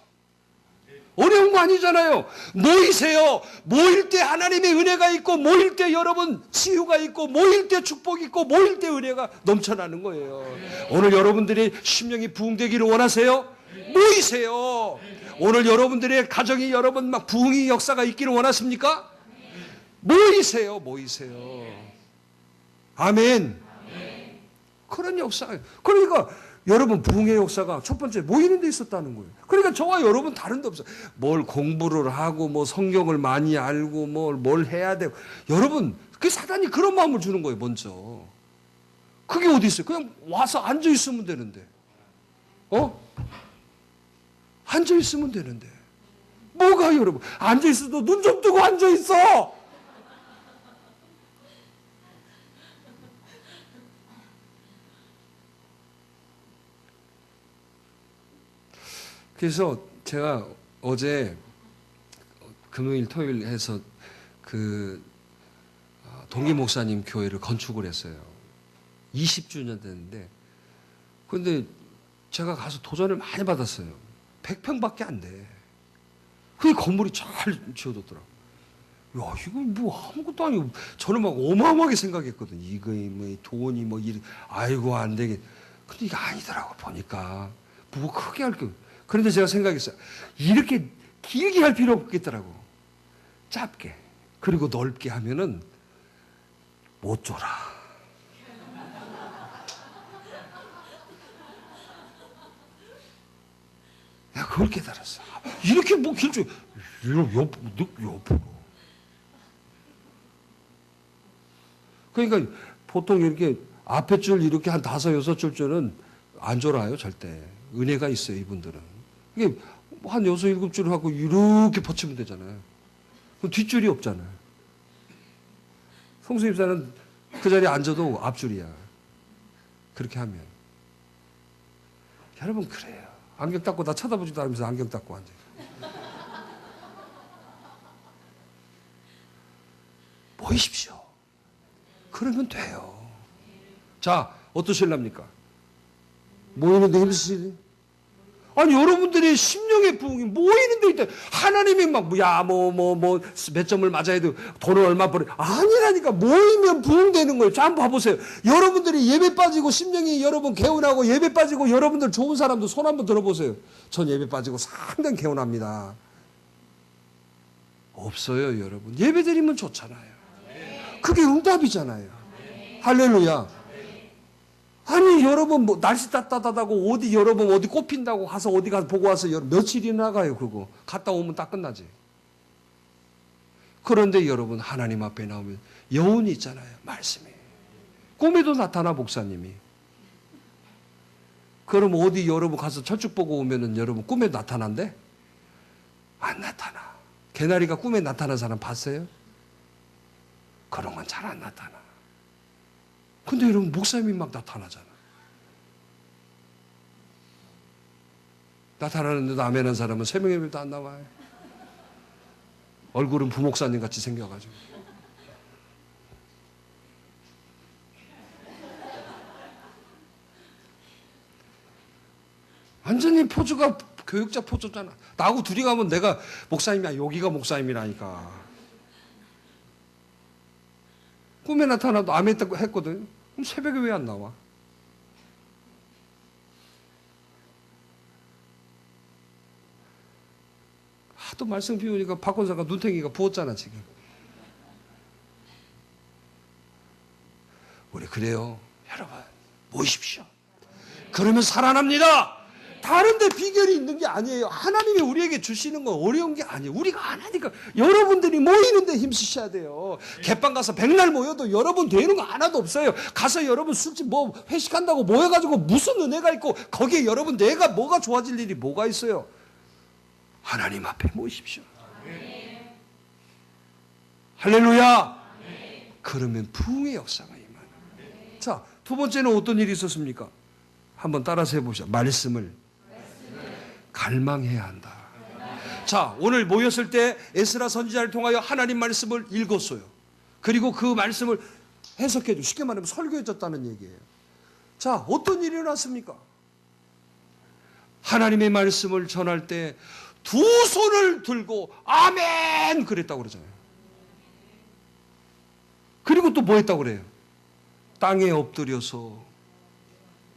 어려운 거 아니잖아요. 모이세요. 모일 때 하나님의 은혜가 있고, 모일 때 여러분 치유가 있고, 모일 때 축복이 있고, 모일 때 은혜가 넘쳐나는 거예요. 오늘 여러분들이 심령이 부흥되기를 원하세요? 모이세요. 오늘 여러분들의 가정이 여러분 막 부흥의 역사가 있기를 원하십니까? 모이세요. 모이세요. 아멘. 그런 역사. 그러니까 여러분 부흥의 역사가 첫 번째 모이는 데 있었다는 거예요. 그러니까 저와 여러분 다른 데 없어요. 뭘 공부를 하고 뭐 성경을 많이 알고 뭘 해야 되고. 여러분 그 사단이 그런 마음을 주는 거예요. 먼저. 그게 어디 있어요? 그냥 와서 앉아 있으면 되는데. 앉아 있으면 되는데. 뭐가 여러분? 앉아 있어도 눈 좀 뜨고 앉아 있어. 그래서 제가 어제 금요일 토요일 해서 그 동기 목사님 교회를 건축을 했어요. 20주년 됐는데 근데 제가 가서 도전을 많이 받았어요. 100평밖에 안 돼. 그 건물이 잘 지어졌더라고요. 야, 이거 뭐 아무것도 아니고, 저는 막 어마어마하게 생각했거든. 이거 뭐 돈이 뭐 아이고 안 되겠. 근데 이게 아니더라고 보니까. 뭐 크게 할 거. 그런데 제가 생각했어요. 이렇게 길게 할 필요 없겠더라고. 짧게. 그리고 넓게 하면은 못 쫄아. 내가 그걸 깨달았어. 이렇게 뭐 길쭉 옆으로. 그러니까 보통 이렇게 앞에 줄 이렇게 한 5-6줄은 안 졸아요, 절대. 은혜가 있어요, 이분들은. 이게 한 6-7줄 하고 이렇게 퍼치면 되잖아요. 그럼 뒷줄이 없잖아요. 성수입사는 그 자리에 앉아도 앞줄이야. 그렇게 하면. 여러분, 그래요. 안경 닦고 나 쳐다보지도 않으면서 안경 닦고 앉아요. 모이십시오. 그러면 돼요. 자, 어떠실랍니까? 모이는데 힘쓰시니? 아니, 여러분들이 심령의 부흥이 모이는데 있다. 하나님이 막, 몇 점을 맞아야 돼. 돈을 얼마 벌어. 아니라니까. 모이면 부흥되는 거예요. 자, 한번 봐보세요. 여러분들이 예배 빠지고, 심령이 여러분 개운하고, 예배 빠지고, 여러분들 좋은 사람도 손 한번 들어보세요. 전 예배 빠지고 상당히 개운합니다. 없어요, 여러분. 예배 드리면 좋잖아요. 그게 응답이잖아요. 할렐루야. 아니, 여러분, 뭐, 날씨 따뜻하다고, 여러분, 어디 꽃핀다고 가서 어디 가서 보고 와서 며칠이나 가요, 그거. 갔다 오면 딱 끝나지. 그런데 여러분, 하나님 앞에 나오면 여운이 있잖아요, 말씀이. 꿈에도 나타나, 목사님이. 그럼 어디 여러분 가서 철쭉 보고 오면은 여러분 꿈에 나타난대? 안 나타나. 개나리가 꿈에 나타난 사람 봤어요? 그런 건 잘 안 나타나. 근데 여러분, 목사님이 막 나타나잖아. 나타나는데도 아멘한 사람은 3명의 예배도 안 나와요. 얼굴은 부목사님 같이 생겨가지고. 완전히 포즈가 교육자 포즈잖아. 나하고 둘이 가면 내가 목사님이야. 여기가 목사님이라니까. 꿈에 나타나도 아멘 했거든. 그럼 새벽에 왜 안 나와? 하도 말씀 비우니까 박권사가 눈탱이가 부었잖아, 지금. 우리 그래요. 여러분, 모이십시오. 그러면 살아납니다. 다른 데 비결이 있는 게 아니에요. 하나님이 우리에게 주시는 건 어려운 게 아니에요. 우리가 안 하니까. 여러분들이 모이는데 힘쓰셔야 돼요. 갯방 가서 100날 모여도 여러분 되는 거 하나도 없어요. 가서 여러분 술집 회식한다고 모여가지고 무슨 은혜가 있고 거기에 여러분 내가 뭐가 좋아질 일이 뭐가 있어요. 하나님 앞에 모이십시오. 할렐루야. 그러면 부흥의 역사가 임하는. 자, 두 번째는 어떤 일이 있었습니까? 한번 따라서 해보시죠. 말씀을 갈망해야 한다. 자, 오늘 모였을 때 에스라 선지자를 통하여 하나님 말씀을 읽었어요. 그리고 그 말씀을 해석해 줘. 쉽게 말하면 설교해 줬다는 얘기예요. 자, 어떤 일이 일어났습니까? 하나님의 말씀을 전할 때 두 손을 들고 아멘 그랬다고 그러잖아요. 그리고 또 뭐 했다고 그래요? 땅에 엎드려서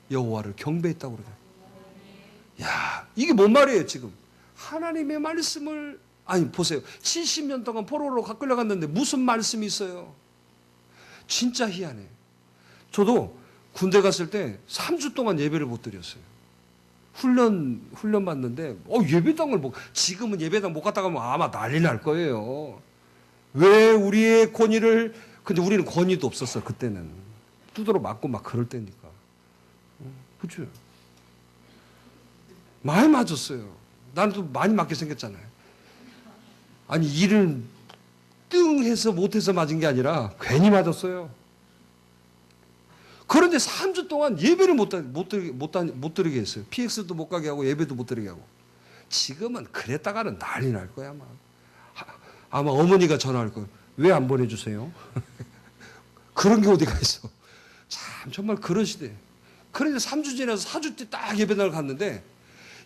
여호와를 경배했다고 그러잖아요. 야, 이게 뭔 말이에요, 지금? 하나님의 말씀을, 아니, 보세요. 70년 동안 포로로 끌려갔는데 무슨 말씀이 있어요? 진짜 희한해. 저도 군대 갔을 때 3주 동안 예배를 못 드렸어요. 훈련 받는데, 예배당을 지금은 예배당 못 갔다 가면 아마 난리 날 거예요. 왜 우리의 권위를, 근데 우리는 권위도 없었어, 그때는. 두드러 맞고 막 그럴 때니까. 그죠? 많이 맞았어요. 나는 또 많이 맞게 생겼잖아요. 아니, 일을 띵 해서 못해서 맞은 게 아니라 괜히 맞았어요. 그런데 3주 동안 예배를 못 드리게 했어요. PX도 못 가게 하고 예배도 못 드리게 하고. 지금은 그랬다가는 난리 날 거야, 아마 어머니가 전화할 거예요. 왜 안 보내주세요? 그런 게 어디가 있어. 참, 정말 그런 시대. 그런데 3주 지나서 4주째 딱 예배당을 갔는데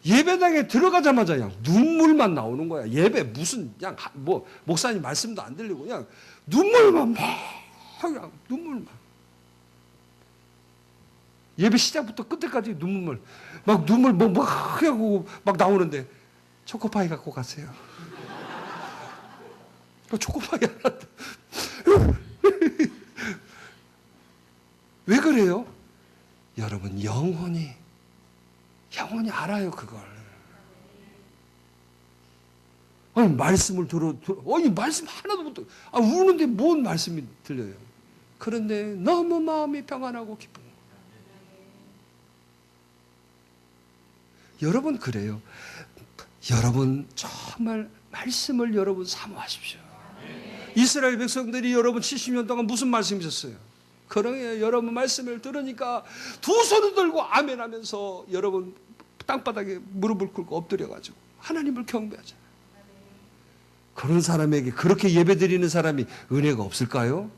예배당에 들어가자마자 그냥 눈물만 나오는 거야. 예배 무슨 그냥 뭐 목사님 말씀도 안 들리고 그냥 눈물만 막 그냥 눈물만. 예배 시작부터 끝까지 눈물 막 눈물 뭐 하고 막 나오는데 초코파이 갖고 가세요. 초코파이 하나. 왜 그래요? 여러분 영혼이 알아요 그걸. 아니 말씀을 아니 말씀 하나도 못 들어. 우는데 뭔 말씀이 들려요? 그런데 너무 마음이 평안하고 기쁜 거. 여러분 그래요. 여러분 정말 말씀을 여러분 사모하십시오. 이스라엘 백성들이 여러분 70년 동안 무슨 말씀이 있었어요? 그러게 여러분 말씀을 들으니까 두 손을 들고 아멘 하면서 여러분 땅바닥에 무릎을 꿇고 엎드려가지고 하나님을 경배하잖아요. 그런 사람에게 그렇게 예배드리는 사람이 은혜가 없을까요?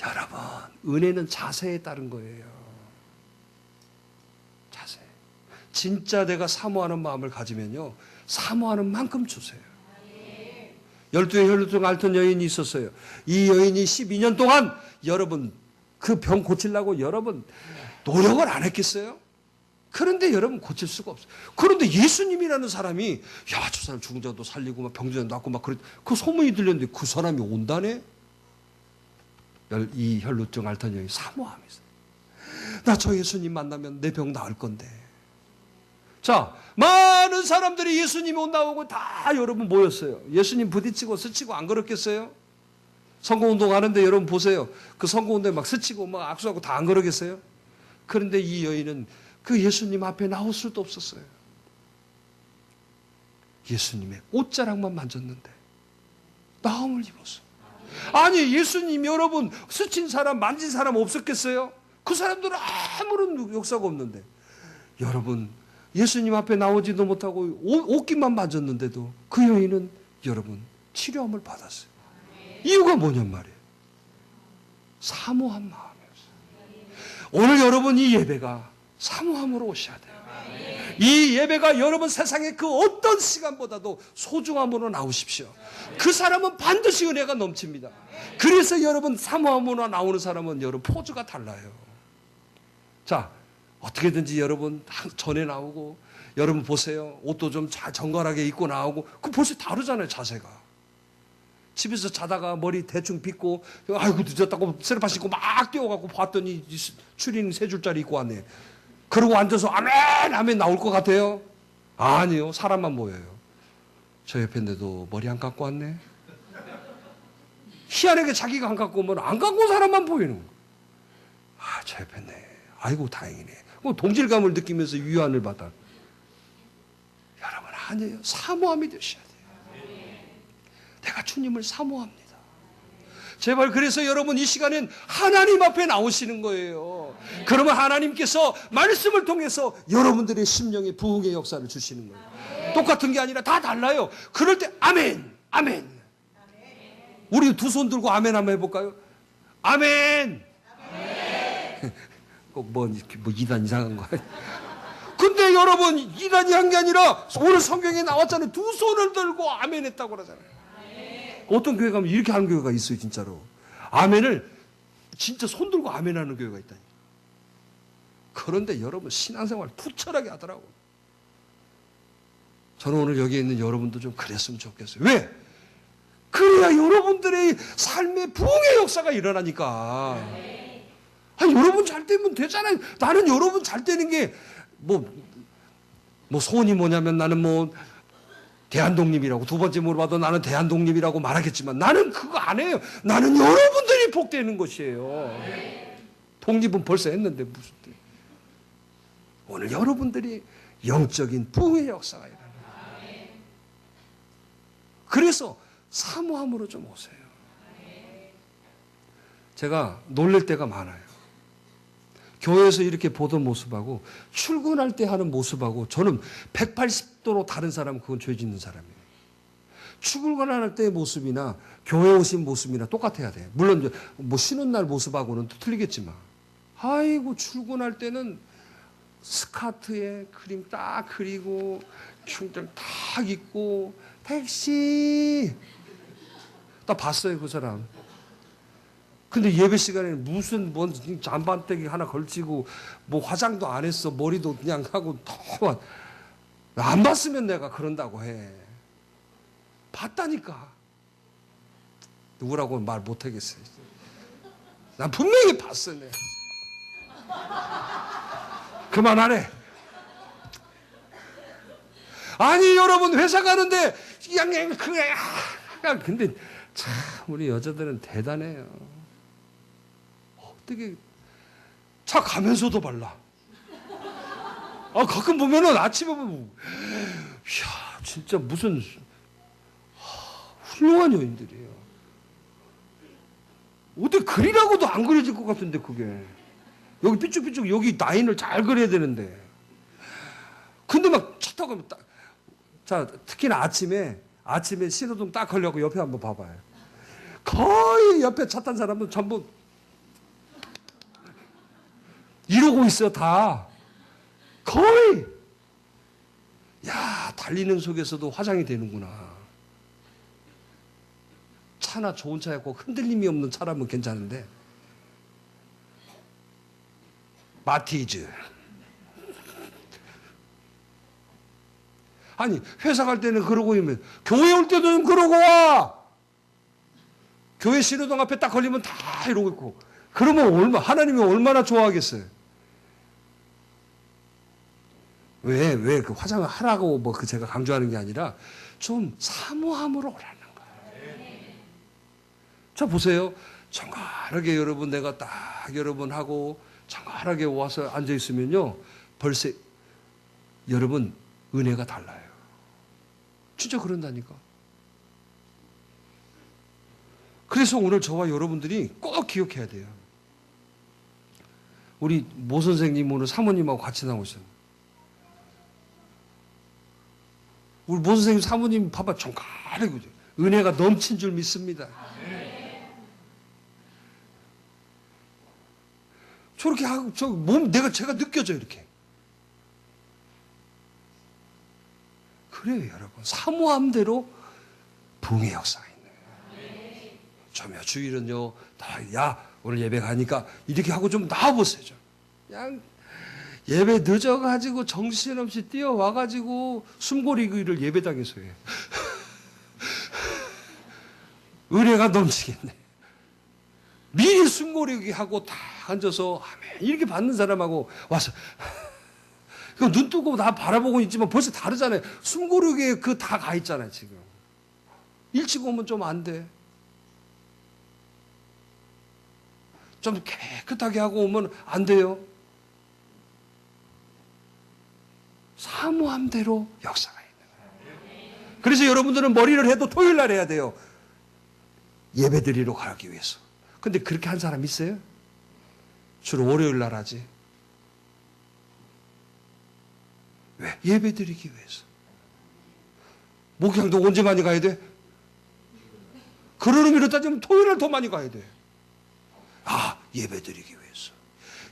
여러분 은혜는 자세에 따른 거예요. 자세. 진짜 내가 사모하는 마음을 가지면요 사모하는 만큼 주세요. 12의 혈루증 앓던 여인이 있었어요. 이 여인이 12년 동안 여러분 그 병 고치려고 여러분 노력을 안 했겠어요? 그런데 여러분 고칠 수가 없어요. 그런데 예수님이라는 사람이 야, 저 사람 죽은 자도 살리고 막 병자도 낫고 막 그 소문이 들렸는데 그 사람이 온다네? 이 혈루증 앓던 여인이 사모하면서 나 저 예수님 만나면 내 병 나을 건데. 자, 많은 사람들이 예수님이 온다고 다 여러분 모였어요. 예수님 부딪히고 스치고 안 그렇겠어요? 선거운동 하는데 여러분 보세요. 그 선거운동에 막 스치고 막 악수하고 다 안 그러겠어요? 그런데 이 여인은 그 예수님 앞에 나올 수도 없었어요. 예수님의 옷자락만 만졌는데 나음을 입었어. 아니 예수님 여러분 스친 사람 만진 사람 없었겠어요? 그 사람들은 아무런 역사가 없는데 여러분 예수님 앞에 나오지도 못하고 옷깃만 만졌는데도 그 여인은 여러분 치료함을 받았어요. 이유가 뭐냔 말이에요. 사모한 마음이었어요. 오늘 여러분 이 예배가 사모함으로 오셔야 돼요. 이 예배가 여러분 세상의 그 어떤 시간보다도 소중함으로 나오십시오. 그 사람은 반드시 은혜가 넘칩니다. 그래서 여러분 사모함으로 나오는 사람은 여러분 포즈가 달라요. 자, 어떻게든지 여러분 전에 나오고 여러분 보세요. 옷도 좀 정갈하게 입고 나오고 그 벌써 다르잖아요 자세가. 집에서 자다가 머리 대충 빗고 아이고 늦었다고 세르파 신고 막 뛰어가고 봤더니 추리닝 3줄짜리 입고 왔네. 그러고 앉아서 아멘 아멘 나올 것 같아요? 아니요. 사람만 보여요. 저 옆에 있는데도 머리 안 감고 왔네. 희한하게 자기가 안 감고 오면 안 감고 온 사람만 보이는 거예요. 저 옆에 있네. 아이고 다행이네. 동질감을 느끼면서 위안을 받아. 여러분 아니에요. 사모함이 되셔야 돼요. 내가 주님을 사모합니다. 제발 그래서 여러분 이 시간엔 하나님 앞에 나오시는 거예요. 그러면 하나님께서 말씀을 통해서 여러분들의 심령의 부흥의 역사를 주시는 거예요. 똑같은 게 아니라 다 달라요. 그럴 때 아멘 아멘. 우리 두 손 들고 아멘 한번 해볼까요? 아멘. 꼭 뭐 이단 이상한 거. 근데 여러분 이단이 한 게 아니라 오늘 성경에 나왔잖아요. 두 손을 들고 아멘 했다고 그러잖아요. 어떤 교회 가면 이렇게 하는 교회가 있어요, 진짜로. 아멘을 진짜 손 들고 아멘 하는 교회가 있다니. 그런데 여러분 신앙생활 투철하게 하더라고요. 저는 오늘 여기에 있는 여러분도 좀 그랬으면 좋겠어요. 왜? 그래야 여러분들의 삶의 부흥의 역사가 일어나니까. 여러분 잘 되면 되잖아요. 나는 여러분 잘 되는 게 소원이 뭐냐면 나는 대한독립이라고 두 번째 물어봐도 나는 대한독립이라고 말하겠지만 나는 그거 안 해요. 나는 여러분들이 복되는 것이에요. 독립은 벌써 했는데 무슨 오늘 여러분들이 영적인 부흥의 역사가 일어나요. 그래서 사모함으로 좀 오세요. 제가 놀랄 때가 많아요. 교회에서 이렇게 보던 모습하고 출근할 때 하는 모습하고 저는 180도로 다른 사람은 그건 죄 짓는 사람이에요. 출근할 때의 모습이나 교회 오신 모습이나 똑같아야 돼요. 물론 쉬는 날 모습하고는 또 틀리겠지만 아이고 출근할 때는 스카트에 그림 딱 그리고 흉장 딱 입고 택시 딱 봤어요 그 사람. 근데 예배 시간에는 무슨 뭔 잠반대기 하나 걸치고 뭐 화장도 안 했어. 머리도 그냥 하고 더만 안 봤으면 내가 그런다고 해. 봤다니까. 누구라고 말 못 하겠어요. 난 분명히 봤어 내가. 그만하래. 아니 여러분 회사 가는데 그냥 근데 참 우리 여자들은 대단해요. 어떻게 차 가면서도 발라. 아 가끔 보면은 아침에 보면 이야 진짜 무슨 훌륭한 여인들이에요. 어떻게 그리라고도 안 그려질 것 같은데 그게. 여기 삐쭉삐쭉 여기 라인을 잘 그려야 되는데. 근데 막 차 타고 가면 딱. 자 특히나 아침에 신호등 딱 걸려고 옆에 한번 봐봐요. 거의 옆에 차 탄 사람은 전부 이러고 있어 다. 거의. 야 달리는 속에서도 화장이 되는구나. 차나 좋은 차였고 흔들림이 없는 차라면 괜찮은데 마티즈. 아니 회사 갈 때는 그러고 있으면 교회 올 때도 좀 그러고 와. 교회 신호등 앞에 딱 걸리면 다 이러고 있고. 그러면 하나님이 얼마나 좋아하겠어요. 왜 그 화장을 하라고 뭐 그 제가 강조하는 게 아니라 좀 사모함으로 오라는 거예요. 자 보세요. 정갈하게 여러분 내가 딱 여러분 하고 정갈하게 와서 앉아 있으면요. 벌써 여러분 은혜가 달라요. 진짜 그런다니까. 그래서 오늘 저와 여러분들이 꼭 기억해야 돼요. 우리 모 선생님 오늘 사모님하고 같이 나오셨어요. 우리 모 선생님 사모님 봐봐 정갈하게 은혜가 넘친 줄 믿습니다. 저렇게 하고 저 몸 제가 느껴져 이렇게. 그래요 여러분. 사모함대로 부흥의 역사가 있는 거예요. 저 몇 주일은요 야 오늘 예배 가니까 이렇게 하고 좀 나와보세요. 좀. 그냥 예배 늦어가지고 정신없이 뛰어와가지고 숨고리기를 예배당에서 해요. 은혜가 넘치겠네. 미리 숨고리기 하고 다 앉아서 아멘 이렇게 받는 사람하고 와서 눈 뜨고 다 바라보고 있지만 벌써 다르잖아요. 숨고르기에 그 다 가 있잖아요, 지금. 일찍 오면 좀 안 돼. 좀 깨끗하게 하고 오면 안 돼요. 사모함대로 역사가 있는 거예요. 그래서 여러분들은 머리를 해도 토요일 날 해야 돼요. 예배 드리러 가기 위해서. 근데 그렇게 한 사람 있어요? 주로 월요일 날 하지. 왜? 예배 드리기 위해서. 목욕탕도 언제 많이 가야 돼? 그런 의미로 따지면 토요일날 더 많이 가야 돼. 아, 예배 드리기 위해서.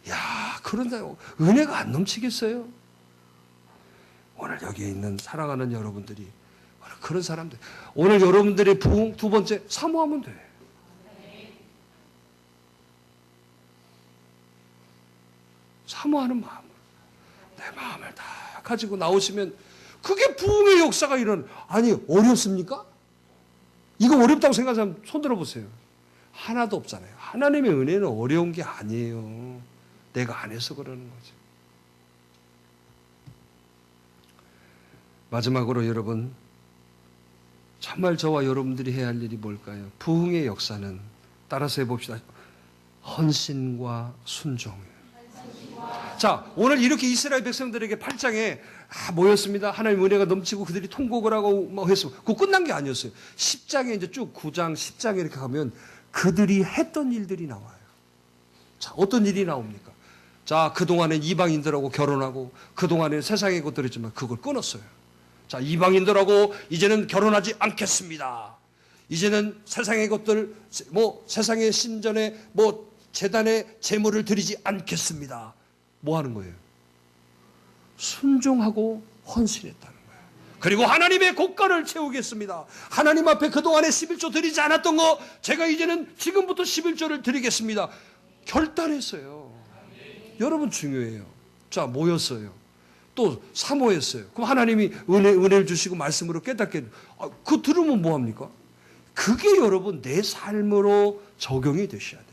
야, 그런데 은혜가 안 넘치겠어요? 오늘 여기 있는 사랑하는 여러분들이 오늘 그런 사람들. 오늘 여러분들의 부흥 두 번째 사모하면 돼. 사모하는 마음을 내 마음을 다 가지고 나오시면 그게 부흥의 역사가 아니 어렵습니까? 이거 어렵다고 생각하는 사람 손 들어보세요. 하나도 없잖아요. 하나님의 은혜는 어려운 게 아니에요. 내가 안 해서 그러는 거죠. 마지막으로 여러분 정말 저와 여러분들이 해야 할 일이 뭘까요? 부흥의 역사는 따라서 해봅시다. 헌신과 순종이에요. 자, 오늘 이렇게 이스라엘 백성들에게 8장에 모였습니다. 하나님 은혜가 넘치고 그들이 통곡을 하고 뭐 했어. 그거 끝난 게 아니었어요. 10장에 이제 쭉 9장, 10장에 이렇게 가면 그들이 했던 일들이 나와요. 자, 어떤 일이 나옵니까? 자, 그동안엔 이방인들하고 결혼하고 그동안엔 세상의 것들 있지만 그걸 끊었어요. 자, 이방인들하고 이제는 결혼하지 않겠습니다. 이제는 세상의 것들, 뭐 세상의 신전에 뭐 제단에 제물을 드리지 않겠습니다. 뭐 하는 거예요? 순종하고 헌신했다는 거예요. 그리고 하나님의 곡간을 채우겠습니다. 하나님 앞에 그동안에 11조 드리지 않았던 거 제가 이제는 지금부터 11조를 드리겠습니다. 결단했어요. 여러분 중요해요. 자, 모였어요. 또 사모했어요. 그럼 하나님이 은혜를 주시고 말씀으로 깨닫게 그거 들으면 뭐합니까? 그게 여러분 내 삶으로 적용이 되셔야 돼요.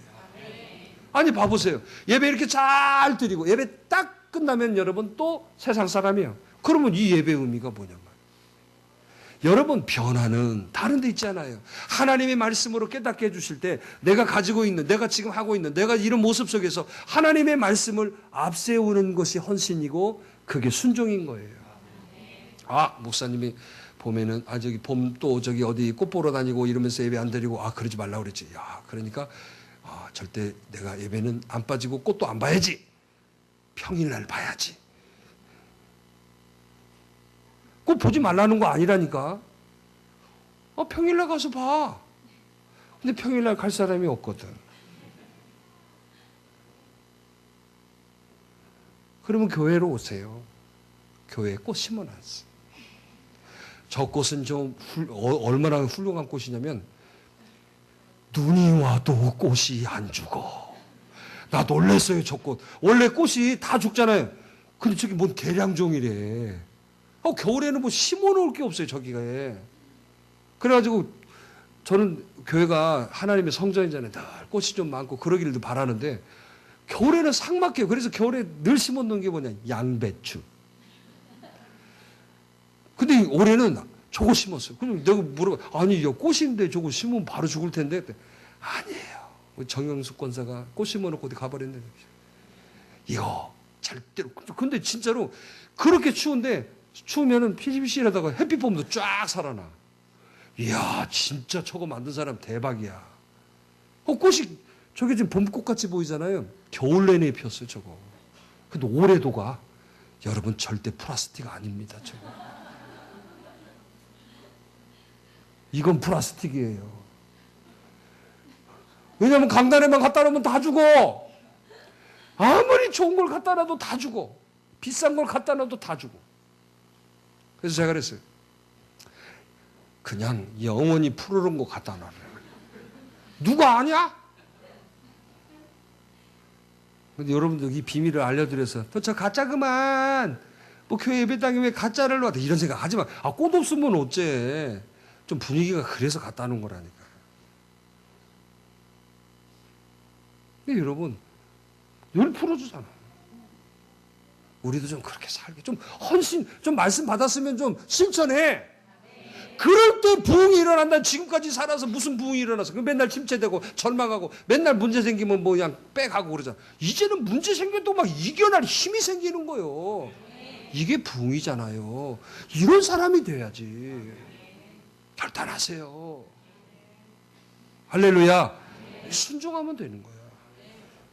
아니 봐보세요. 예배 이렇게 잘 드리고 예배 딱 끝나면 여러분 또 세상 사람이에요. 그러면 이 예배 의미가 뭐냐면 여러분 변화는 다른 데 있잖아요. 하나님의 말씀으로 깨닫게 해주실 때 내가 가지고 있는, 내가 지금 하고 있는, 내가 이런 모습 속에서 하나님의 말씀을 앞세우는 것이 헌신이고 그게 순종인 거예요. 목사님이 봄에는 저기 봄 또 저기 어디 꽃 보러 다니고 이러면서 예배 안 드리고 그러지 말라고 그랬지. 그러니까 절대 내가 예배는 안 빠지고 꽃도 안 봐야지. 평일날 봐야지. 꽃 보지 말라는 거 아니라니까. 평일날 가서 봐. 근데 평일날 갈 사람이 없거든. 그러면 교회로 오세요. 교회에 꽃 심어놨어. 저 꽃은 좀 얼마나 훌륭한 꽃이냐면 눈이 와도 꽃이 안 죽어. 나 놀랐어요, 저 꽃. 원래 꽃이 다 죽잖아요. 근데 저기 뭔 계량종이래. 겨울에는 뭐 심어놓을 게 없어요, 저기가. 그래가지고 저는 교회가 하나님의 성전이잖아요. 늘 꽃이 좀 많고 그러기를 바라는데 겨울에는 삭막해요. 그래서 겨울에 늘 심어놓는 게 뭐냐, 양배추. 근데 올해는 저거 심었어요. 그럼 내가 물어봐. 아니, 꽃인데 저거 심으면 바로 죽을 텐데. 아니에요. 정영숙 권사가 꽃 심어놓고 어디 가버렸는데. 이거 절대로. 근데 진짜로 그렇게 추우면은 PVC에다가 햇빛 보면 쫙 살아나. 이야, 진짜 저거 만든 사람 대박이야. 꽃이 저게 지금 봄꽃같이 보이잖아요. 겨울 내내 피었어요, 저거. 근데 올해도가 여러분 절대 플라스틱 아닙니다, 저거. 이건 플라스틱이에요. 왜냐하면 강단에만 갖다 놓으면 다 죽어. 아무리 좋은 걸 갖다 놔도 다 죽어. 비싼 걸 갖다 놔도 다 죽어. 그래서 제가 그랬어요. 그냥 영원히 푸르른 거 갖다 놔라. 누가 아냐? 근데 여러분들 이 비밀을 알려드려서 저 가짜 그만. 뭐 교회 예배당에 왜 가짜를 놔? 이런 생각 하지 마. 꽃 없으면 어째. 좀 분위기가 그래서 갖다 놓은 거라니까. 근데 여러분, 늘 풀어주잖아. 우리도 좀 그렇게 살게. 좀 헌신, 좀 말씀 받았으면 좀 실천해. 그럴 때 부흥이 일어난다. 지금까지 살아서 무슨 부흥이 일어났어. 맨날 침체되고 절망하고 맨날 문제 생기면 뭐 그냥 빽하고 그러잖아. 이제는 문제 생겨도 막 이겨낼 힘이 생기는 거예요. 이게 부흥이잖아요. 이런 사람이 돼야지. 결단하세요. 할렐루야. 순종하면 되는 거야.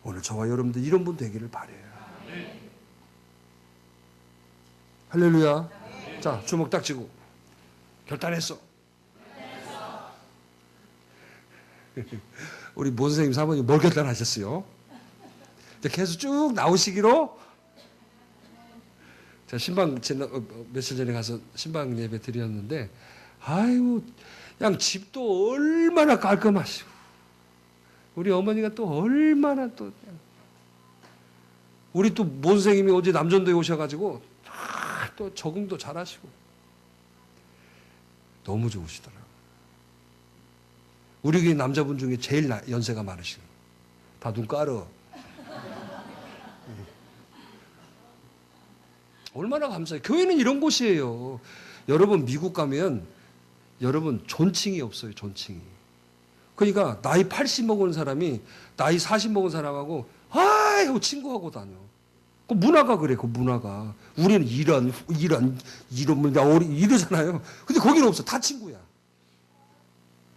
오늘 저와 여러분들 이런 분 되기를 바래요. 할렐루야. 자, 주먹 딱 쥐고 결단했어. 우리 모 선생님 사모님 뭘 결단하셨어요? 계속 쭉 나오시기로. 제가 신방 며칠 전에 가서 신방 예배 드렸는데 아이고, 그냥 집도 얼마나 깔끔하시고, 우리 어머니가 또 얼마나 우리 또 모 선생님이 어제 남전도에 오셔가지고, 또 적응도 잘하시고, 너무 좋으시더라고요. 우리 교회 남자분 중에 제일 연세가 많으시고, 다 눈 깔어. 얼마나 감사해요. 교회는 이런 곳이에요. 여러분, 미국 가면 여러분 존칭이 없어요. 존칭이. 그러니까 나이 80 먹은 사람이 나이 40 먹은 사람하고 아이고 친구하고 다녀. 그 문화가 그래. 그 문화가. 우리는 이런 이러잖아요. 근데 거기는 없어. 다 친구야.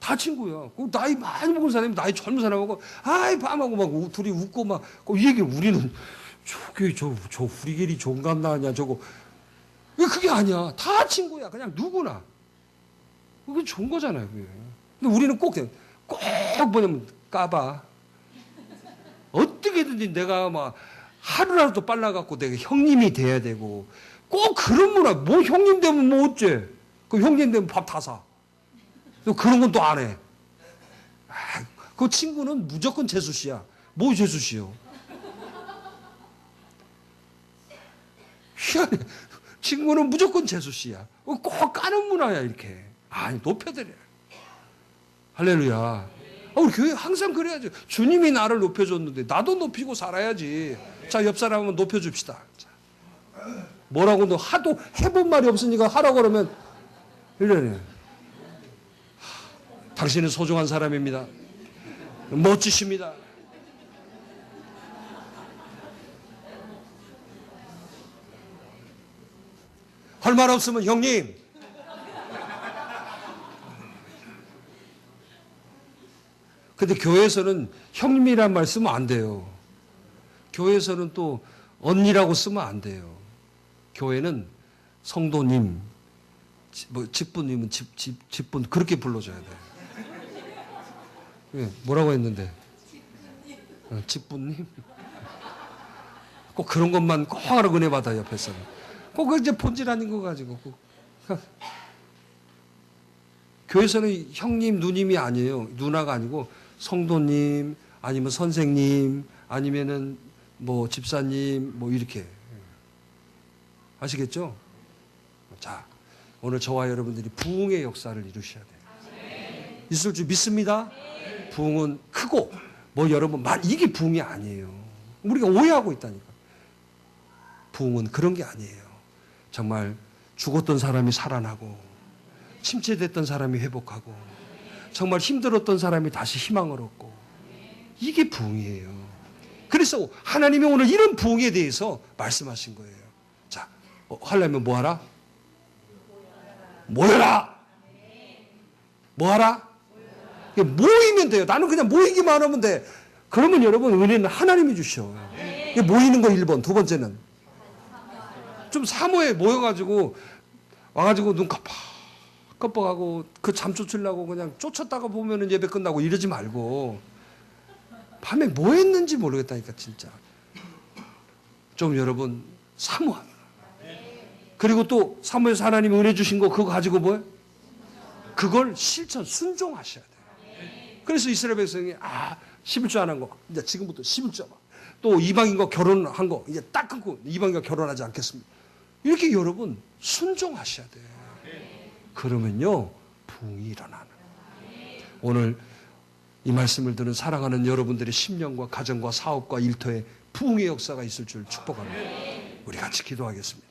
다 친구야. 그 나이 많이 먹은 사람이 나이 젊은 사람하고 아이 밤하고 막 둘이 웃고 막 이 얘기를 우리는 저게 저 후리겔이 종감 나냐 저거. 그게 아니야. 다 친구야. 그냥 누구나. 그게 좋은 거잖아요. 그게. 근데 우리는 꼭 뭐냐면 까봐. 어떻게든지 내가 막 하루라도 빨라갖고 내가 형님이 돼야 되고 꼭 그런 문화. 뭐 형님 되면 뭐 어째? 그 형님 되면 밥 다 사. 또 그런 건 또 안 해. 그 친구는 무조건 재수씨야. 뭐 재수씨요? 희한해. 친구는 무조건 재수씨야. 꼭 까는 문화야 이렇게. 아니 높여드려. 할렐루야. 우리 교회 항상 그래야죠. 주님이 나를 높여줬는데 나도 높이고 살아야지. 자, 옆 사람 한번 높여줍시다. 자. 뭐라고도 하도 해본 말이 없으니까 하라고 그러면 이러네. 당신은 소중한 사람입니다. 멋지십니다. 할 말 없으면 형님. 근데 교회에서는 형님이란 말 쓰면 안 돼요. 교회에서는 또 언니라고 쓰면 안 돼요. 교회는 성도님, 뭐 직분님은 직분 그렇게 불러줘야 돼요. 예, 뭐라고 했는데? 직분님? 꼭 그런 것만 꼭 하라고 은혜 받아 옆에서는. 꼭 이제 본질 아닌 거 가지고. 교회에서는 형님, 누님이 아니에요. 누나가 아니고 성도님, 아니면 선생님, 아니면은 뭐 집사님, 뭐 이렇게. 아시겠죠? 자, 오늘 저와 여러분들이 부흥의 역사를 이루셔야 돼요. 있을 줄 믿습니다. 부흥은 크고, 뭐 여러분, 이게 부흥이 아니에요. 우리가 오해하고 있다니까. 부흥은 그런 게 아니에요. 정말 죽었던 사람이 살아나고, 침체됐던 사람이 회복하고, 정말 힘들었던 사람이 다시 희망을 얻고, 이게 부흥이에요. 그래서 하나님이 오늘 이런 부흥에 대해서 말씀하신 거예요. 자, 하려면 뭐 하라? 모여라! 뭐 하라? 모이면 돼요. 나는 그냥 모이기만 하면 돼. 그러면 여러분 은혜는 하나님이 주셔. 모이는 거 1번. 두 번째는 좀 사모에 모여가지고 와가지고 눈 깜빡하고 그 잠 쫓으려고 그냥 쫓았다가 보면은 예배 끝나고 이러지 말고 밤에 뭐 했는지 모르겠다니까 진짜. 좀 여러분 사모하라. 그리고 또 사모에서 하나님이 은혜 주신 거 그거 가지고 뭐해? 그걸 실천 순종하셔야 돼요. 그래서 이스라엘 백성이 11조 안 한 거 이제 지금부터 11조 또 이방인과 결혼한 거 이제 딱 끊고 이방인과 결혼하지 않겠습니다. 이렇게 여러분 순종하셔야 돼요. 그러면요 부흥이 일어나는. 오늘 이 말씀을 들은 사랑하는 여러분들의 심령과 가정과 사업과 일터에 부흥의 역사가 있을 줄 축복합니다. 우리 같이 기도하겠습니다.